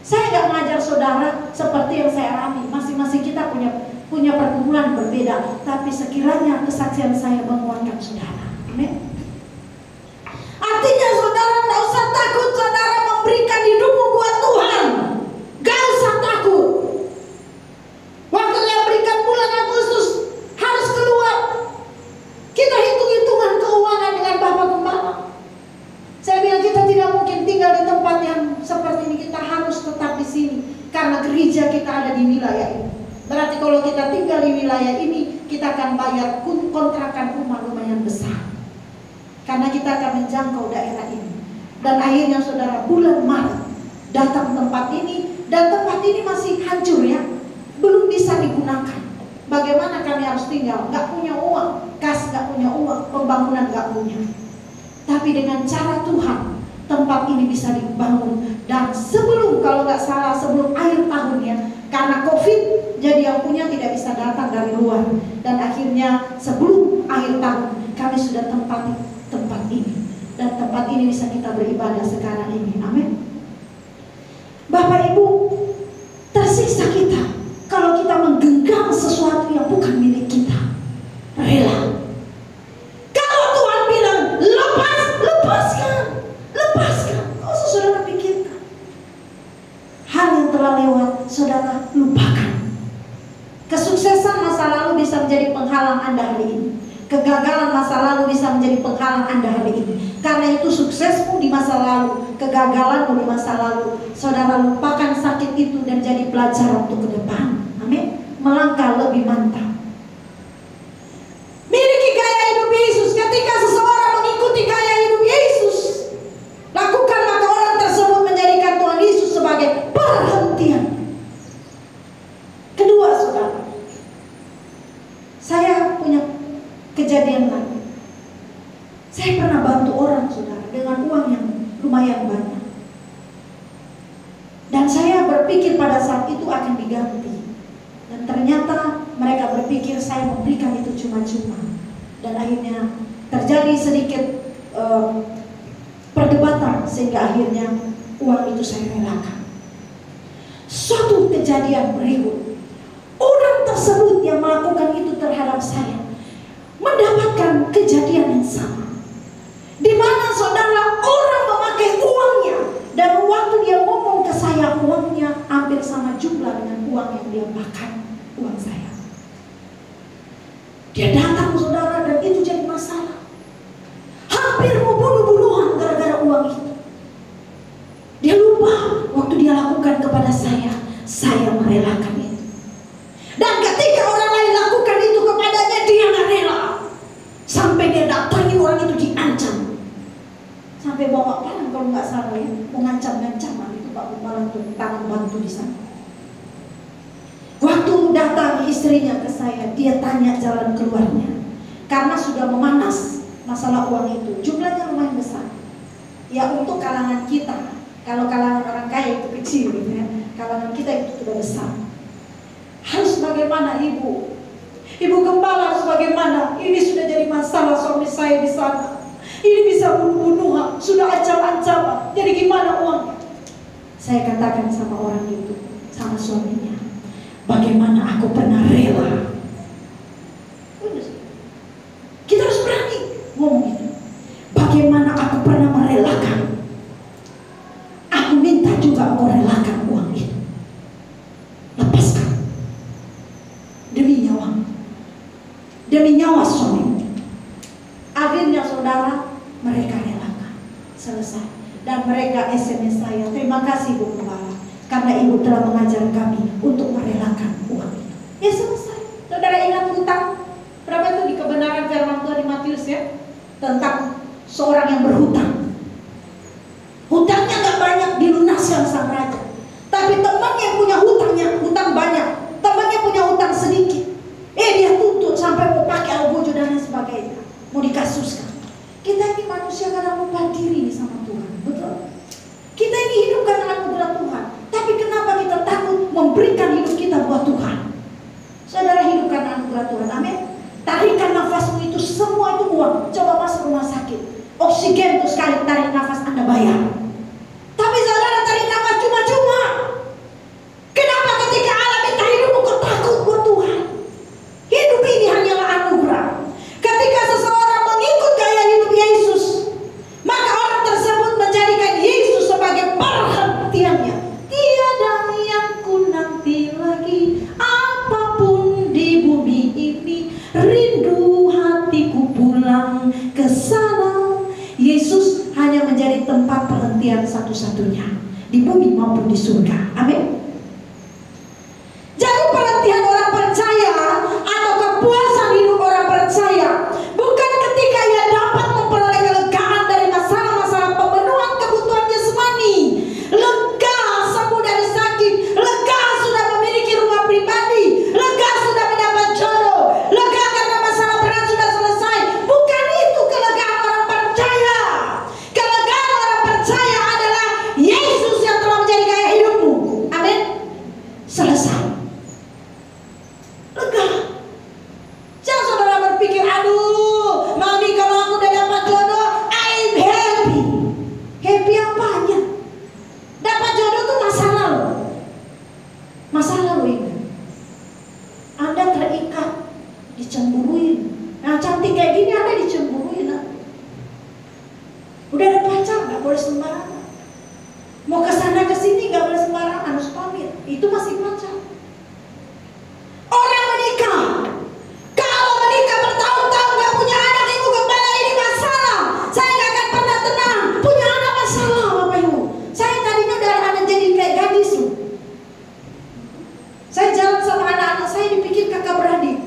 Saya gak mengajar saudara seperti yang saya alami. Masing-masing kita punya pergumulan berbeda. Tapi sekiranya kesaksian saya menguatkan saudara. Amin. Artinya saudara gak usah takut saudara memberikan hidupmu buat Tuhan. Gak usah takut. Waktu saya berikan bulan Agustus harus keluar. Kita hitung-hitungan keuangan dengan Bapak Gembala. Saya bilang kita tidak mungkin tinggal di tempat yang seperti ini. Kita harus tetap di sini karena gereja kita ada di wilayah ini. Berarti kalau kita tinggal di wilayah ini, kita akan bayar kontrakan rumah lumayan besar. Karena kita akan menjangkau daerah ini. Dan akhirnya saudara, bulan Maret datang tempat ini, dan tempat ini masih hancur ya, belum bisa digunakan. Bagaimana kami harus tinggal? Gak punya uang, kas gak punya uang, pembangunan gak punya. Tapi dengan cara Tuhan, tempat ini bisa dibangun. Dan sebelum, kalau nggak salah, sebelum akhir tahunnya, karena COVID, jadi yang punya tidak bisa datang dari luar. Dan akhirnya sebelum akhir tahun, kami sudah tempati tempat ini. Dan tempat ini bisa kita beribadah sekarang ini. Amin. Bapak Ibu, tersiksa kita kalau kita menggenggam sesuatu yang bukan milik kita. Rela. Saudara lupakan. Kesuksesan masa lalu bisa menjadi penghalang Anda hari ini. Kegagalan masa lalu bisa menjadi penghalang Anda hari ini. Karena itu suksesmu di masa lalu, kegagalanmu di masa lalu, saudara lupakan sakit itu dan jadi pelajaran untuk ke depan. Amin. Melangkah lebih mantap. Miliki gaya hidup Yesus. Ketika seseorang mengikuti gaya hidup Yesus, lakukan maka orang tersebut menjadikan Tuhan Yesus sebagai perhentian. Kedua, saudara, saya punya kejadian lain. Saya pernah bantu orang, saudara, dengan uang yang lumayan banyak. Dan saya berpikir pada saat itu akan diganti. Dan ternyata mereka berpikir saya memberikan itu cuma-cuma. Dan akhirnya terjadi sedikit perdebatan, sehingga akhirnya uang itu saya relakan. Suatu kejadian berikut, orang tersebut yang melakukan itu terhadap saya mendapatkan kejadian yang sama, di mana saudara orang memakai uangnya, dan waktu dia ngomong ke saya uangnya hampir sama jumlah dengan uang yang dia makan uang saya. Dia datang, saudara, dan itu jadi masalah. Hampir mau bunuh-bunuhan gara-gara uang itu. Dia lupa waktu dia lakukan kepada saya merelakan itu. Dan ketika orang lain lakukan itu kepadanya, dia gak rela. Sampai dia datangi orang itu, diancam. Sampai bawa parang kalau nggak salah ya, mengancam-ancaman itu Pak Bupala tuh tangan bantu di sana. Waktu datang istrinya ke saya, dia tanya jalan keluarnya. Karena sudah memanas masalah uang itu, jumlahnya lumayan besar. Ya untuk kalangan kita, kalau kalangan orang kaya itu kecil gitu ya, kalangan kita itu sudah besar. Harus bagaimana ibu? Ibu gembala harus bagaimana? Ini sudah jadi masalah suami saya di sana. Ini bisa bunuh-bunuhan, sudah ancam-ancaman. Jadi gimana uangnya? Saya katakan sama orang itu, sama suaminya, bagaimana aku pernah rela. Kita harus berani ngomong itu. Bagaimana aku pernah merelakan. Aku minta juga mau relakan uang itu. Lepaskan. Demi nyawa. Demi nyawa suami. Akhirnya saudara, mereka relakan. Selesai. Dan mereka SMS saya, terima kasih Bu Gembala, karena Ibu telah mengajar kami untuk merelakan uang itu. Ya selesai. Saudara ingat hutang? Berapa itu di kebenaran firman Tuhan di Matius ya? Tentang seorang yang berhutang. Hutangnya gak banyak, dilunaskan sang raja. Tapi temannya punya hutang banyak. Temannya punya hutang sedikit. Dia tuntut sampai mau pakai albojo dan lain sebagainya. Mau dikasuskan. Kita ini manusia kadang lupa diri sama Tuhan. Betul? Kita ini hidup karena anugerah Tuhan. Tapi kenapa kita takut memberikan hidup kita buat Tuhan? Saudara, hidup karena anugerah Tuhan. Amin. Tarikan nafasmu itu, semua itu uang. Coba masuk rumah sakit, oksigen itu sekali tarik nafas Anda bayar. Tapi saudara tarik nafas cuma-cuma. Kenapa ketika Allah minta hidupmu kau takut buat Tuhan? Hidup ini hanyalah anugerah. Ketika seseorang mengikut gaya hidup Yesus, maka orang tersebut menjadikan Yesus sebagai perhentiannya. Tiada yang ku nanti lagi, apapun di bumi ini, rindu hatiku pulang ke sana. Yesus hanya menjadi tempat perhentian satu-satunya di bumi maupun di surga. Amin. Jadi perhentian orang percaya atau kepuasan hidup orang percaya bukan ketika ia dapat memperoleh kelegaan dari masalah-masalah pemenuhan kebutuhan jasmani, lega sembuh dari sakit, lega sudah memiliki rumah pribadi, lega sudah mendapat jodoh, lega karena masalah berat sudah selesai. Bukan itu kelegaan orang percaya. Kelegaan orang percaya adalah Yesus yang telah menjadi gaya hidupmu. Amin. Selesai. Lega. Jangan saudara berpikir, aduh, mami kalau aku udah dapat jodoh, I'm happy. Happy apanya? Dapat jodoh tuh masa lalu. Masa lalu ini. Anda terikat, dicemburuin. Nah cantik kayak gini Anda dicemburuin. Udah ada pacar, gak boleh sembarangan. Mau kesana kesini gak boleh sembarangan, harus pamit. Itu masih pacar. Orang menikah saya dipikir kakak beradik.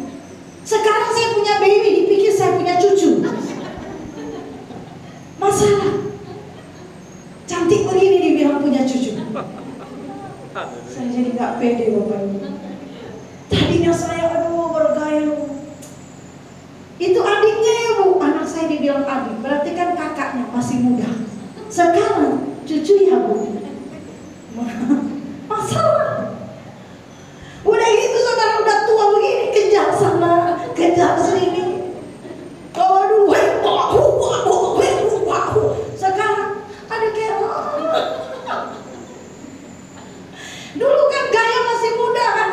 Sekarang saya punya baby, dipikir saya punya cucu. Masalah. Cantik begini dibilang punya cucu. Saya jadi gak pede Bapak Ibu. Tadinya saya bergaya. Itu adiknya ya Bu, anak saya dibilang adik, berarti kan kakaknya masih muda. Sekarang cucu ya Bu. Masalah. Udah gitu saudara udah tua begini, kejar sana, kejar sini. Aduh, sekarang ada kayak dulu kan gaya masih muda kan,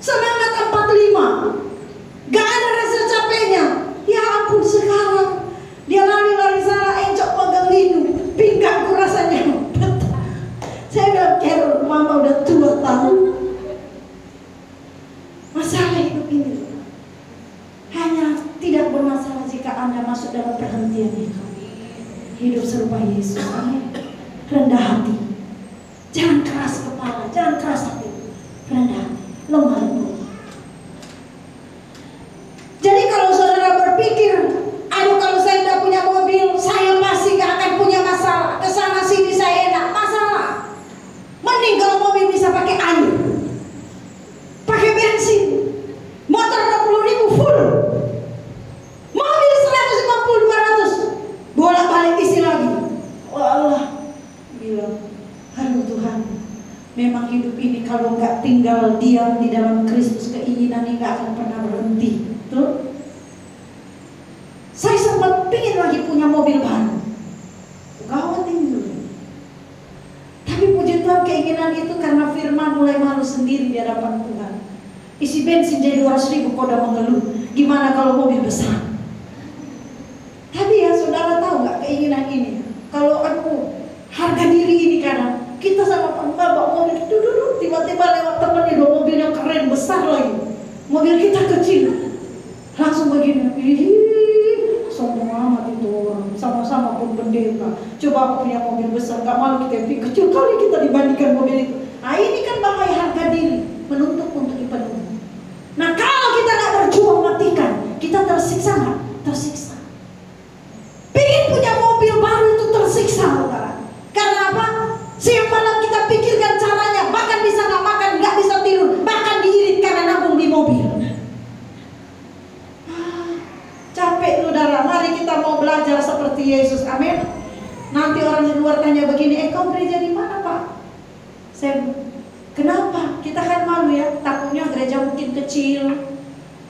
semangat 45, gak ada rasa capeknya. Ya ampun, sekarang dia lari-lari sana, encok pegang linu, pinggangku rasanya. Saya bilang, Carol, mama udah tua tahu. Masalah hidup ini hanya tidak bermasalah jika Anda masuk dalam perhentian itu. Hidup serupa Yesus, amin. Rendah hati, jangan keras kepala, jangan keras hati, rendah hati, lemah lembut. Jadi kalau saudara berpikir, aduh kalau saya tidak punya mobil, saya pasti gak akan punya masalah. Kesana sini saya enak, masalah. Mending kalau mobil bisa pakai air, pakai bensin, motor 20.000 full, mobil 150-200, bolak-balik isi lagi. Oh Allah bilang, aduh Tuhan, memang hidup ini kalau nggak tinggal diam di dalam Kristus, keinginan ini nggak akan pernah berhenti. Tuh, saya sempat pingin lagi punya mobil baru, gawat ini. Tapi puji Tuhan, keinginan itu karena firman mulai malu sendiri di hadapan Tuhan. Isi bensin jadi 200.000, kau udah mengeluh. Gimana kalau mobil besar? Tapi ya saudara tahu nggak keinginan ini? Kalau harga diri ini kadang kita sama Pak bawa mobil itu dulu, tiba-tiba lewat temennya 2 mobil yang keren besar lagi, mobil kita kecil, langsung begini, sombong amat itu orang, sama-sama pun pendeta. Coba aku punya mobil besar, gak malu kita kecil kali kita dibandingkan mobil itu. Nah ini kan bahaya harga diri, menuntut untuk dipenuhi. Nah kalau kita gak berjuang matikan, kita tersiksa gak? Tersiksa. Pengen punya mobil baru itu tersiksa, saudara. Karena apa? Siang malam kita pikirkan caranya, bahkan bisa gak makan, gak bisa tidur, bahkan diirit karena nabung di mobil. Capek saudara, mari kita mau belajar seperti Yesus, amin. Nanti orang di luar tanya begini, kau gereja di mana Pak? Saya, kenapa? Kita kan malu ya, takutnya gereja mungkin kecil,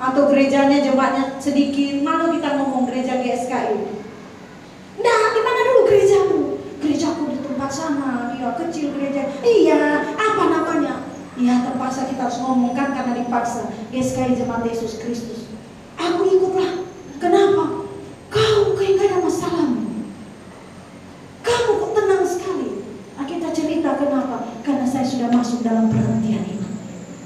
atau gerejanya jemaatnya sedikit, malu kita ngomong gereja GSKI. Nah, di mana dulu gerejamu? Gerejaku di tempat sana, iya kecil gereja. Iya, apa namanya? Iya terpaksa kita harus ngomongkan karena dipaksa. GSKI Jemaat Yesus Kristus. Aku ikutlah. Kenapa? Kau kayak gak ada masalahmu. Kamu kok tenang sekali. Nah, kita cerita kenapa? Karena saya sudah masuk dalam perhentian itu.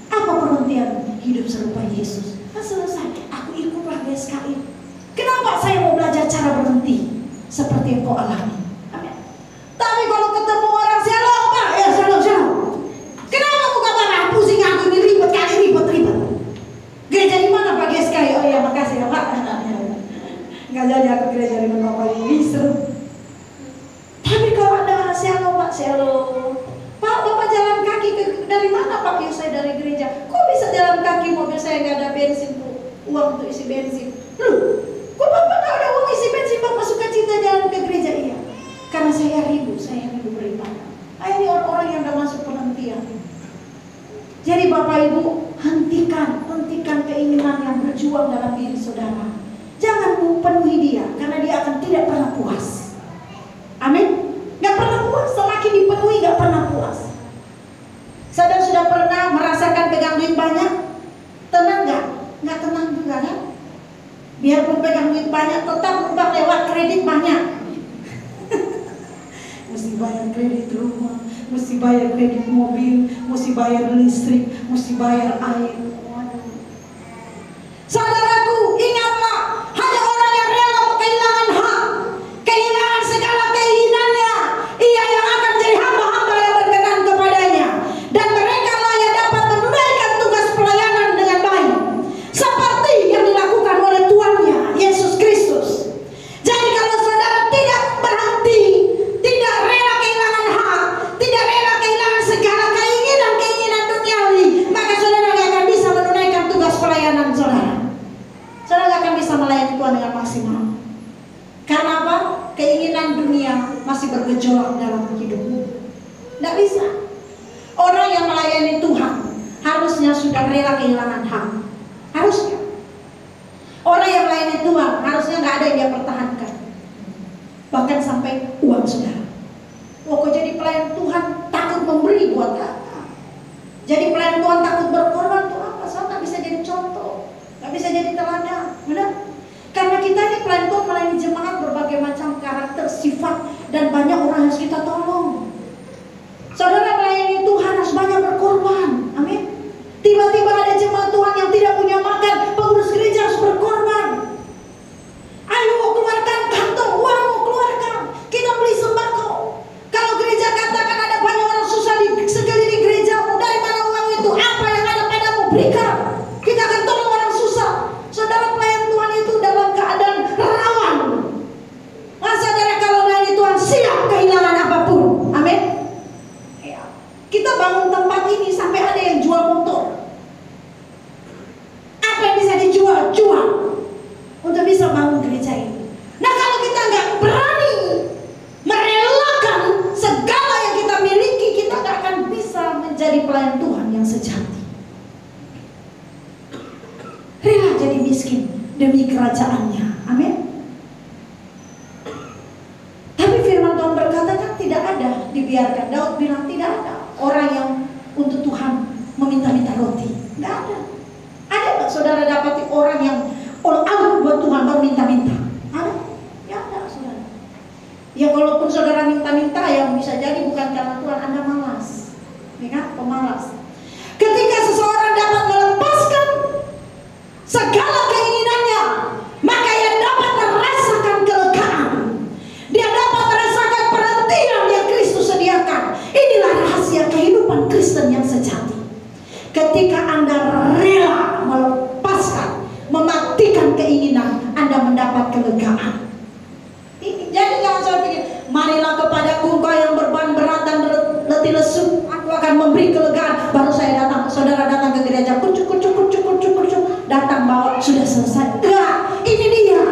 Apa perhentian? Hidup serupa Yesus. Nah, selesai. Aku ikutlah GSKI. Kenapa saya mau belajar cara berhenti seperti yang kau alami? Amin. Tapi kalau ketemu orang shalom Pak, ya shalom. Kenapa buka barang? Pusing aku ini ribet kali ribet. Gereja di mana Pak GSKI? Oh ya makasih ya Pak. Nggak jadi aku gereja dengan Bapak ini seru. Tapi kalau ada shalom Pak, shalom Pak, Bapak jalan kaki dari mana Pak? Ya saya dari gereja. Kok bisa jalan kaki, mobil saya nggak ada bensin Bu, uang untuk isi bensin. Loh, kok Bapak nggak ada uang isi bensin, Bapak suka cita jalan ke gereja? Iya, karena saya rindu beribadah. Ini orang-orang yang udah masuk penantian. Jadi Bapak Ibu, hentikan keinginan yang berjuang dalam diri saudara. Jangan penuhi dia, karena dia akan tidak pernah puas. Amin. Gak pernah puas, semakin dipenuhi gak pernah puas. Saudara sudah pernah merasakan pegang duit banyak? Tenang gak? Gak tenang juga kan? Biarpun pegang duit banyak, tetap utang lewat kredit banyak. Mesti bayar kredit rumah, mesti bayar kredit mobil, mesti bayar listrik, mesti bayar air. Saudaraku, ingatlah, hanya orang yang rela kehilangan hak, kehilangan segala keinginannya, ia yang akan jadi hamba-hamba yang berkenan kepadanya. Dan mereka lah yang dapat menunaikan tugas pelayanan dengan baik. maksimal. Karena apa? Keinginan dunia masih bergejolak dalam hidupmu. Tidak bisa. Orang yang melayani Tuhan harusnya sudah rela kehilangan hak. Harusnya. Orang yang melayani Tuhan harusnya nggak ada yang dia pertahankan. Bahkan sampai uang saudara. Kok jadi pelayan Tuhan takut memberi buat apa? Jadi pelayan Tuhan takut berkorban untuk apa? Saya nggak bisa jadi contoh, nggak bisa jadi teladan, benar? Karena kita ini pelayan Tuhan melayani jemaat berbagai macam karakter, sifat, dan banyak orang harus kita tolong. Saudara melayani Tuhan harus banyak berkorban, amin. Tiba-tiba ada jemaat Tuhan yang tidak punya makan, pengurus gereja harus berkorban. Ayo keluarkan kantong uangmu, keluarkan. Kita beli sembako. Kalau gereja katakan ada banyak orang susah di sekeliling gerejamu, dari mana uang itu? Apa yang ada padamu? Berikan. Kita akan tolong orang susah. Saudara pelayan Tuhan itu dalam keadaan rawan. Saudara kalau melayani Tuhan siap kehilangan apapun. Amin. Kita bangun tempat ini sampai ada yang jual motor. Apa yang bisa dijual? Jual. Untuk bisa bangun gereja ini. Nah kalau kita nggak berani merelakan segala yang kita miliki, kita nggak akan bisa menjadi pelayan Tuhan yang sejati. Rela jadi miskin demi kerajaannya. Amin. Tapi firman Tuhan berkata kan tidak ada dibiarkan. Daud bilang tidak ada orang yang untuk Tuhan meminta-minta roti. Nggak ada. Ada nggak saudara dapati orang yang all out buat Tuhan baru minta-minta? Ada? Ya ada saudara. Ya kalaupun saudara minta-minta yang bisa jadi bukan karena Tuhan, Anda malas. Ya kan? Pemalas. Ketika seseorang dapat melepaskan segala keinginannya, maka ia dapat merasakan kelegaan. Dia dapat merasakan perhentian yang Kristus sediakan. Inilah rahasia kehidupan Kristen yang sejati. Ketika Anda rela melepaskan, mematikan keinginan, Anda mendapat kelegaan. Jadi jangan saya pikir, marilah kepadaku engkau yang berbeban berat dan letih lesu, aku akan memberi kelegaan. Baru saya datang, saudara datang ke gereja, kucuk, datang bawa sudah selesai. Enggak, ini dia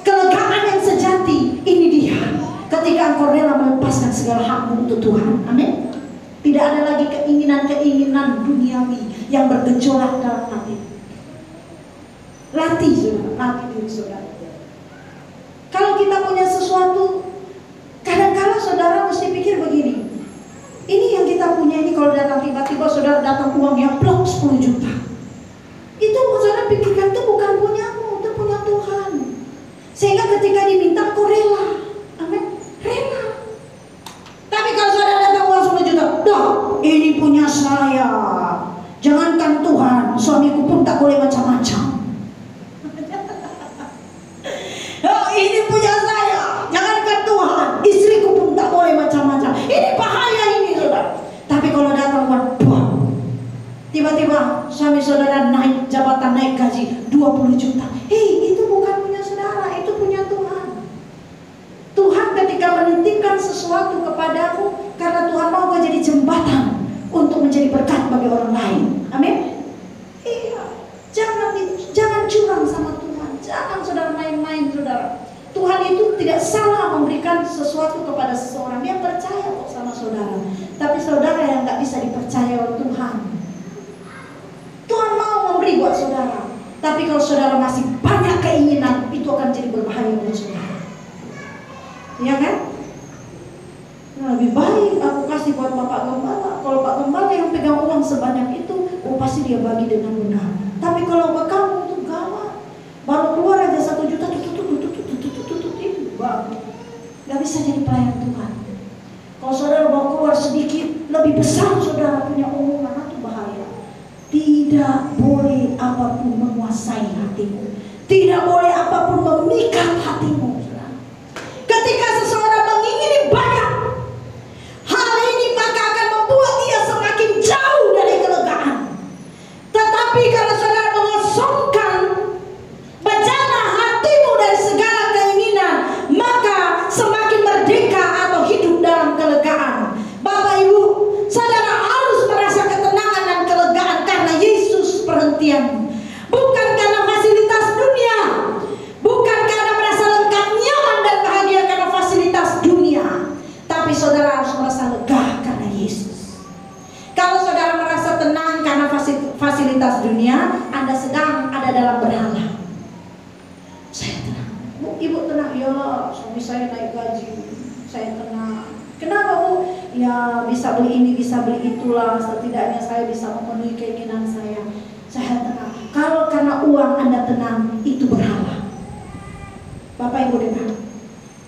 kelegaan yang sejati. Ini dia ketika engkau rela melepaskan segala hakmu untuk Tuhan. Amin. Tidak ada lagi keinginan-keinginan duniawi yang bergejolak dalam hati. Latih saudara, latih diri saudara. Kalau kita punya sesuatu, kadang-kadang saudara mesti pikir begini. Ini yang kita punya ini, kalau datang tiba-tiba saudara datang uang yang plok 10 juta. Itu saudara pikirkan itu bukan punyamu, itu punya Tuhan. Sehingga ketika diminta kau rela. Amin. Rela. Tapi kalau saudara datang uang 10 juta, dah ini punya saya. Jangankan Tuhan, suamiku pun tak boleh macam-macam. Ini punya saya, jangankan Tuhan, istriku pun tak boleh macam-macam. Ini bahaya ini saudara. Tapi kalau datang buang, tiba-tiba suami saudara naik jabatan, naik gaji 20 juta. Itu bukan punya saudara, itu punya Tuhan. Tuhan ketika menitipkan sesuatu kepadamu, karena Tuhan mau kau jadi jembatan untuk menjadi berkat bagi orang lain. Amin. Iya, jangan curang sama Tuhan. Jangan saudara main-main saudara. Tuhan itu tidak salah memberikan sesuatu kepada seseorang. Dia percaya kok sama saudara. Tapi saudara yang nggak bisa dipercaya oleh Tuhan. Tuhan mau memberi buat saudara. Tapi kalau saudara masih banyak keinginan, itu akan jadi berbahaya buat saudara. Iya kan? Nah, lebih baik aku kasih buat Bapak Gembala. Kalau Pak Gembala yang pegang uang sebanyak itu, pasti dia bagi dengan benar. Tapi kalau ke kamu itu gawat. Baru keluar aja 1 juta, gak bisa jadi pelayan Tuhan. Kalau saudara mau keluar sedikit lebih besar, saudara punya omongan, itu bahaya. Tidak boleh apapun menguasai hatimu. Tidak boleh apapun memikat hatimu. Ketika seseorang mengingini banyak, hal ini maka akan membuat dia semakin jauh dari kelegaan. Tetapi kalau saudara mengosongkan bejana hatimu dari segala keinginan, maka semakin merdeka atau hidup dalam kelegaan. Bapak Ibu, saudara harus merasa ketenangan dan kelegaan karena Yesus perhentianmu. Bukan karena fasilitas dunia, bukan dunia, Anda sedang ada dalam berhala. Saya tenang. Bu, ibu tenang. Ya, suami saya naik gaji. Saya tenang. Kenapa bu? Ya bisa beli ini, bisa beli itulah. Setidaknya saya bisa memenuhi keinginan saya. Saya tenang. Kalau karena uang Anda tenang, itu berhala. Bapak ibu dengar.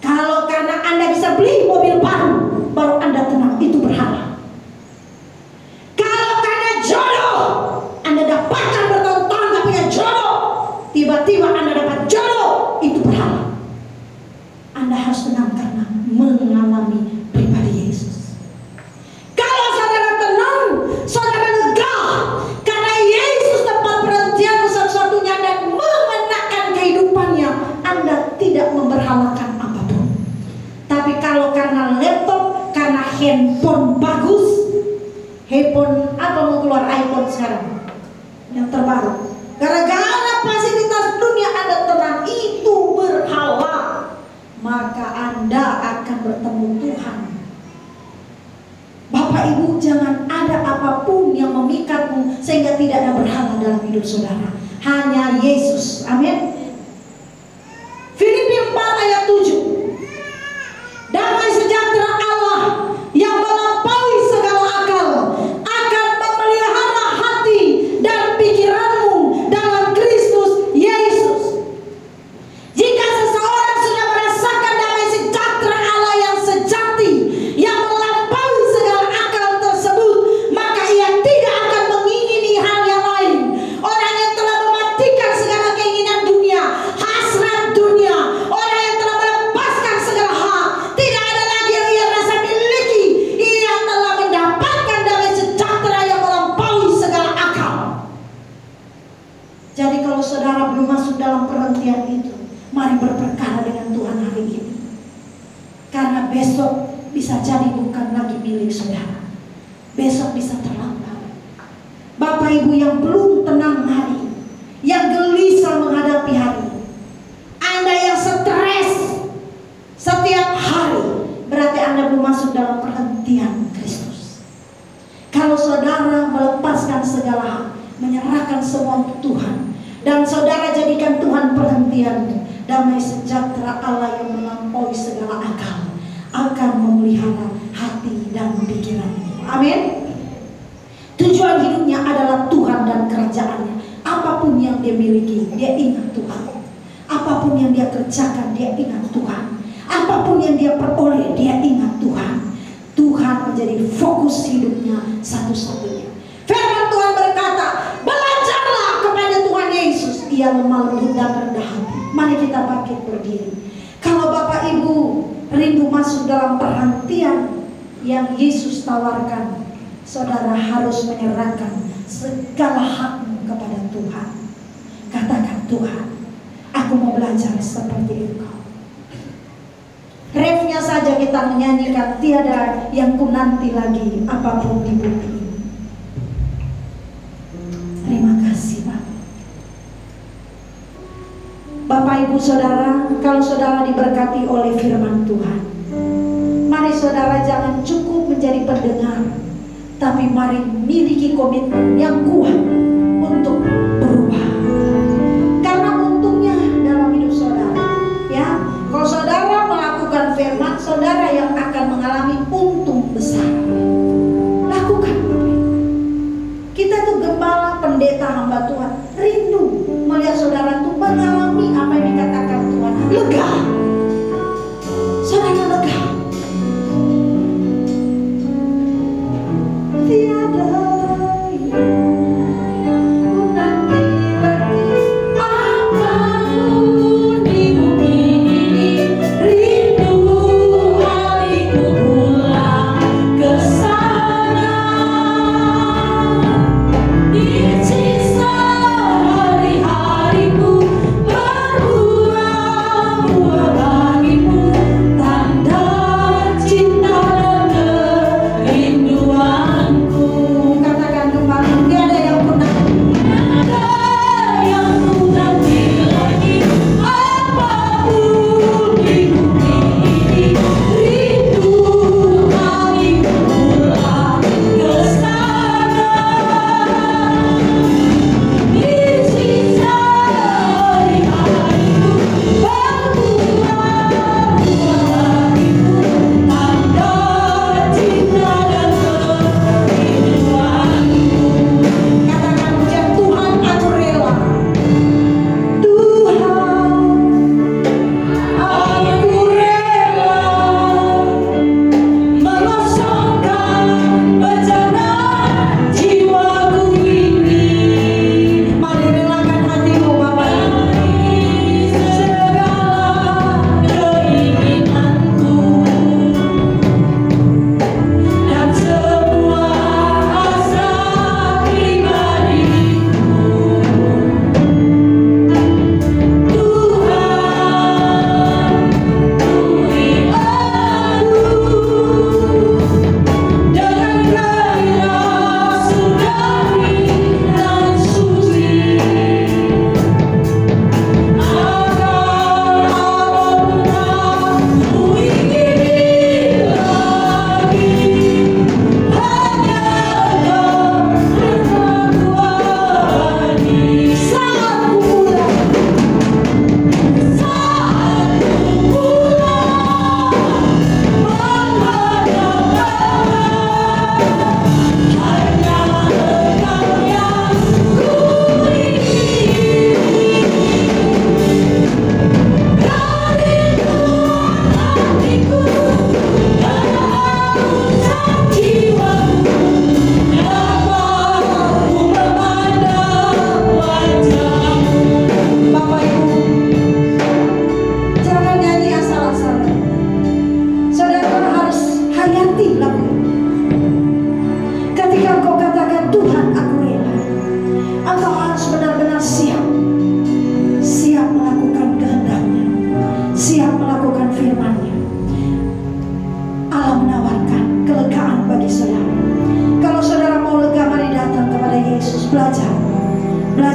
Kalau karena Anda bisa beli mobil baru Anda tenang, itu berhala. Kalau karena jodoh, Anda dapatkan bertahun-tahun gak punya jodoh, tiba-tiba Anda dapat jodoh, itu berhala. Anda harus tenang karena mengalami pribadi Yesus. Kalau saudara tenang, saudara lega karena Yesus tempat perhentian satu-satunya dan mengenakan kehidupannya, Anda tidak memberhalakan apapun. Tapi kalau karena laptop, karena handphone bagus, handphone apa mau keluar iPhone sekarang yang terbaru, gara-gara fasilitas dunia Anda tenang, itu berhala. Maka Anda akan bertemu Tuhan. Bapak ibu, jangan ada apapun yang memikatmu sehingga tidak ada berhala dalam hidup saudara. Hanya Yesus. Amin. Filipi 4 ayat 7. Damai sejahtera Allah yang melampaui segala akal akan memelihara hati dan pikiranmu dalam Kristus Yesus. Jika seseorang sudah merasakan damai sejahtera Allah yang sejati, yang melampaui segala akal tersebut, maka ia tidak akan mengingini hal yang lain. Orang yang telah mematikan segala keinginan dunia, hasrat dunia, orang yang telah melepaskan segala hal, tidak ada lagi yang ia rasa miliki. Ia telah mendapatkan damai sejahtera yang melampaui segala akal. Jadi kalau saudara belum masuk dalam perhentian itu, mari berperkara dengan Tuhan hari ini. Karena besok bisa jadi bukan lagi milik saudara. Besok bisa terlambat. Bapak ibu yang belum tenang hari, yang gelisah menghadapi hari, Anda yang stres setiap hari, berarti Anda belum masuk dalam perhentian Kristus. Kalau saudara melepaskan segala hal, menyerahkan semua untuk Tuhan, dan saudara jadikan Tuhan perhentianmu, damai sejahtera Allah yang melampaui segala akal akan memelihara hati dan pikiranmu. Amin. Tujuan hidupnya adalah Tuhan dan kerajaannya. Apapun yang dia miliki, dia ingat Tuhan. Apapun yang dia kerjakan, dia ingat Tuhan. Apapun yang dia peroleh, dia ingat Tuhan. Tuhan menjadi fokus hidupnya satu-satunya. Firman Tuhan berkata, belajarlah kepada Tuhan Yesus, ia lemah lembut dan rendah hati. Mari kita bangkit berdiri. Kalau Bapak Ibu rindu masuk dalam perhentian yang Yesus tawarkan, saudara harus menyerahkan segala hakmu kepada Tuhan. Katakan, Tuhan, aku mau belajar seperti Engkau. Refnya saja kita menyanyikan, tiada yang ku nanti lagi apapun di bumi ini. Terima kasih Bapak. Bapak ibu saudara, kalau saudara diberkati oleh firman Tuhan, mari saudara jangan cukup menjadi pendengar, tapi mari miliki komitmen yang kuat untuk berubah. Karena untungnya dalam hidup saudara, ya, kalau saudara melakukan firman, saudara yang akan mengalami untung besar. Lakukan. Kita tuh gembala, pendeta, hamba Tuhan, rindu melihat saudara tuh mengalami apa yang dikatakan Tuhan. Lega. Saudara lega. Tiada Hari-hariku berbuah-buah.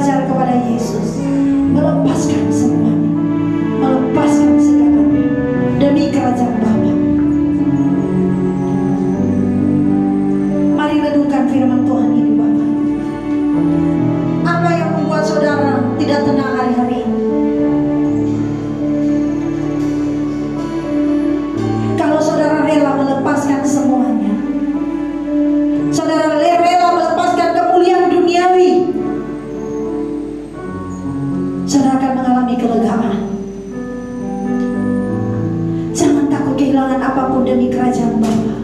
belajar kepada Yesus, melepaskan semuanya, melepaskan segalanya demi kerajaan Bapa. Mari renungkan firman Tuhan ini, Bapak. Apa yang membuat saudara tidak tenang hari-hari ini? Kalau saudara rela melepaskan semuanya, saudara rela melepaskan kemuliaan duniawi, saudara akan mengalami kelegaan. Jangan takut kehilangan apapun demi kerajaan Bapa.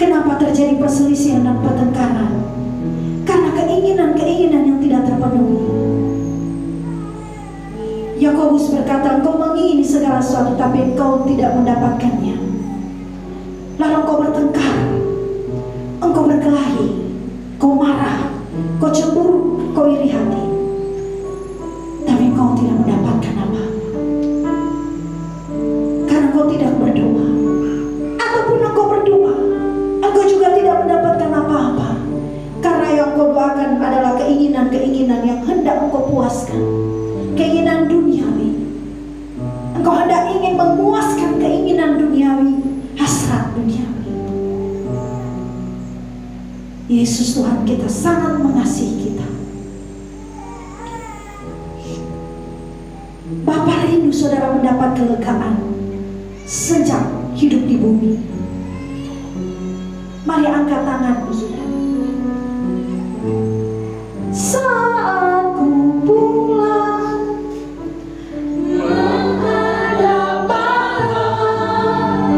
Kenapa terjadi perselisihan dan pertengkaran? Karena keinginan-keinginan yang tidak terpenuhi. Yakobus berkata, engkau mengingini segala sesuatu tapi engkau tidak mendapatkannya. Lalu engkau bertengkar, engkau berkelahi, kau marah, kau cemburu, kau iri hati, tapi engkau tidak mendapatkan apa-apa. Karena engkau tidak berdoa. Ataupun engkau berdoa, engkau juga tidak mendapatkan apa-apa. Karena yang engkau doakan adalah keinginan-keinginan yang hendak engkau puaskan, keinginan duniawi. Engkau hendak ingin memuaskan keinginan duniawi, hasrat duniawi. Yesus Tuhan kita sangat mengasihi kita. Bapa rindu saudara mendapat kelegaan sejak hidup di bumi. Mari angkat tanganmu, saudara. Saat ku pulang menghadap Allah,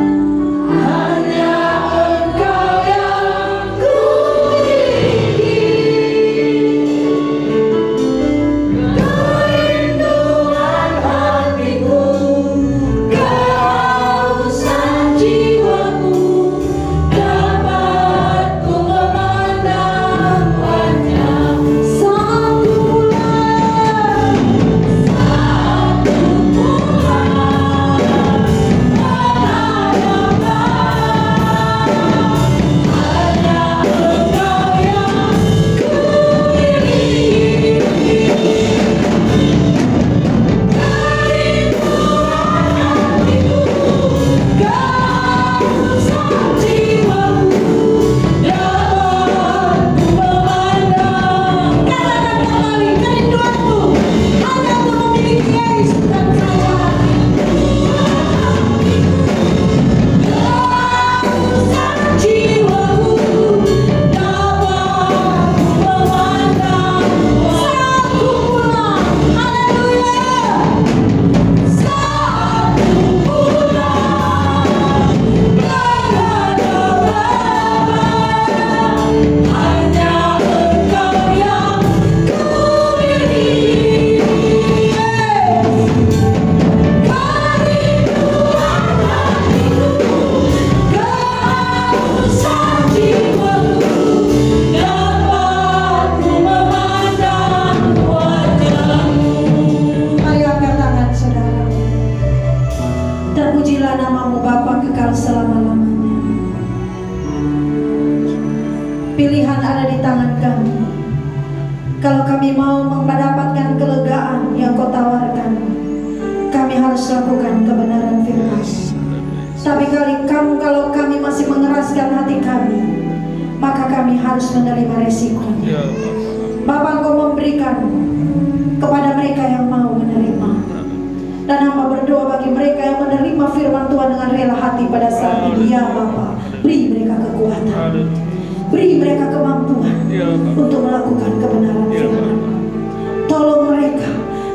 hanya Engkau yang ku miliki. Kerinduan hatiku, kehausan jiwaku, dapat ku memandang wajah-Mu. Saat ku pulang, saat ku pulang menghadap Allah, hanya Engkau yang ku miliki. Kerinduan hatiku, kehausan jiwaku, dapat ku memandang. Katakan kembali, kerinduanku hanya untuk memiliki Yesus dan kerajaan-Nya. Kehausan jiwaku, dapat ku memandang. Saat ku pulang, haleluya. Saat ku pulang menghadap Bapa, hanya Engkau yang ku miliki. Kerinduan hatiku, kehausan jiwaku, dapat ku memandang wajah-Mu. Mari angkat tangan saudara. Terpujilah nama-Mu Bapa kekal selama-lamanya. Pilihan ada di tangan kami. Kalau kami mau mendapatkan kelegaan yang Kau tawarkan, kami harus lakukan kebenaran firman. Tapi kalau kami masih mengeraskan hati kami, maka kami harus menerima resikonya. Bapa, Engkau memberikan kepada mereka yang mau menerima. Dan hamba berdoa bagi mereka yang menerima firman Tuhan dengan rela hati pada saat ini. Ya Bapa, beri mereka kekuatan, beri mereka kemampuan untuk melakukan kebenaran firman. Tolong mereka,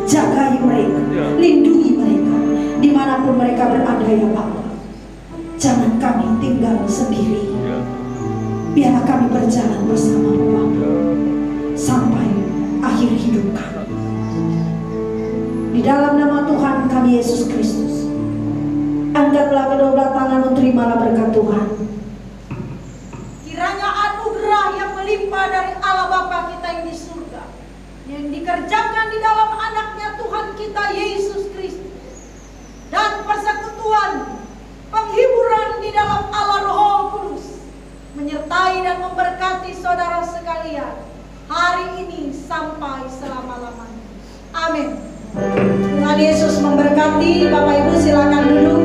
jagai mereka, lindungi mereka dimanapun mereka berada ya Bapa. Jangan kami tinggal sendiri. Biarlah kami berjalan bersama-Mu Bapa sampai akhir hidup kami. Di dalam nama Tuhan kami Yesus Kristus, angkatlah kedua belah tanganmu, terimalah berkat Tuhan. Kiranya anugerah yang melimpah dari Allah Bapa kita yang di surga, yang dikerjakan di dalam anaknya Tuhan kita Yesus Kristus, dan persekutuan penghiburan di dalam Allah Roh Kudus menyertai dan memberkati saudara sekalian hari ini sampai selama-lamanya. Amin. Tuhan Yesus memberkati. Bapak Ibu silakan duduk.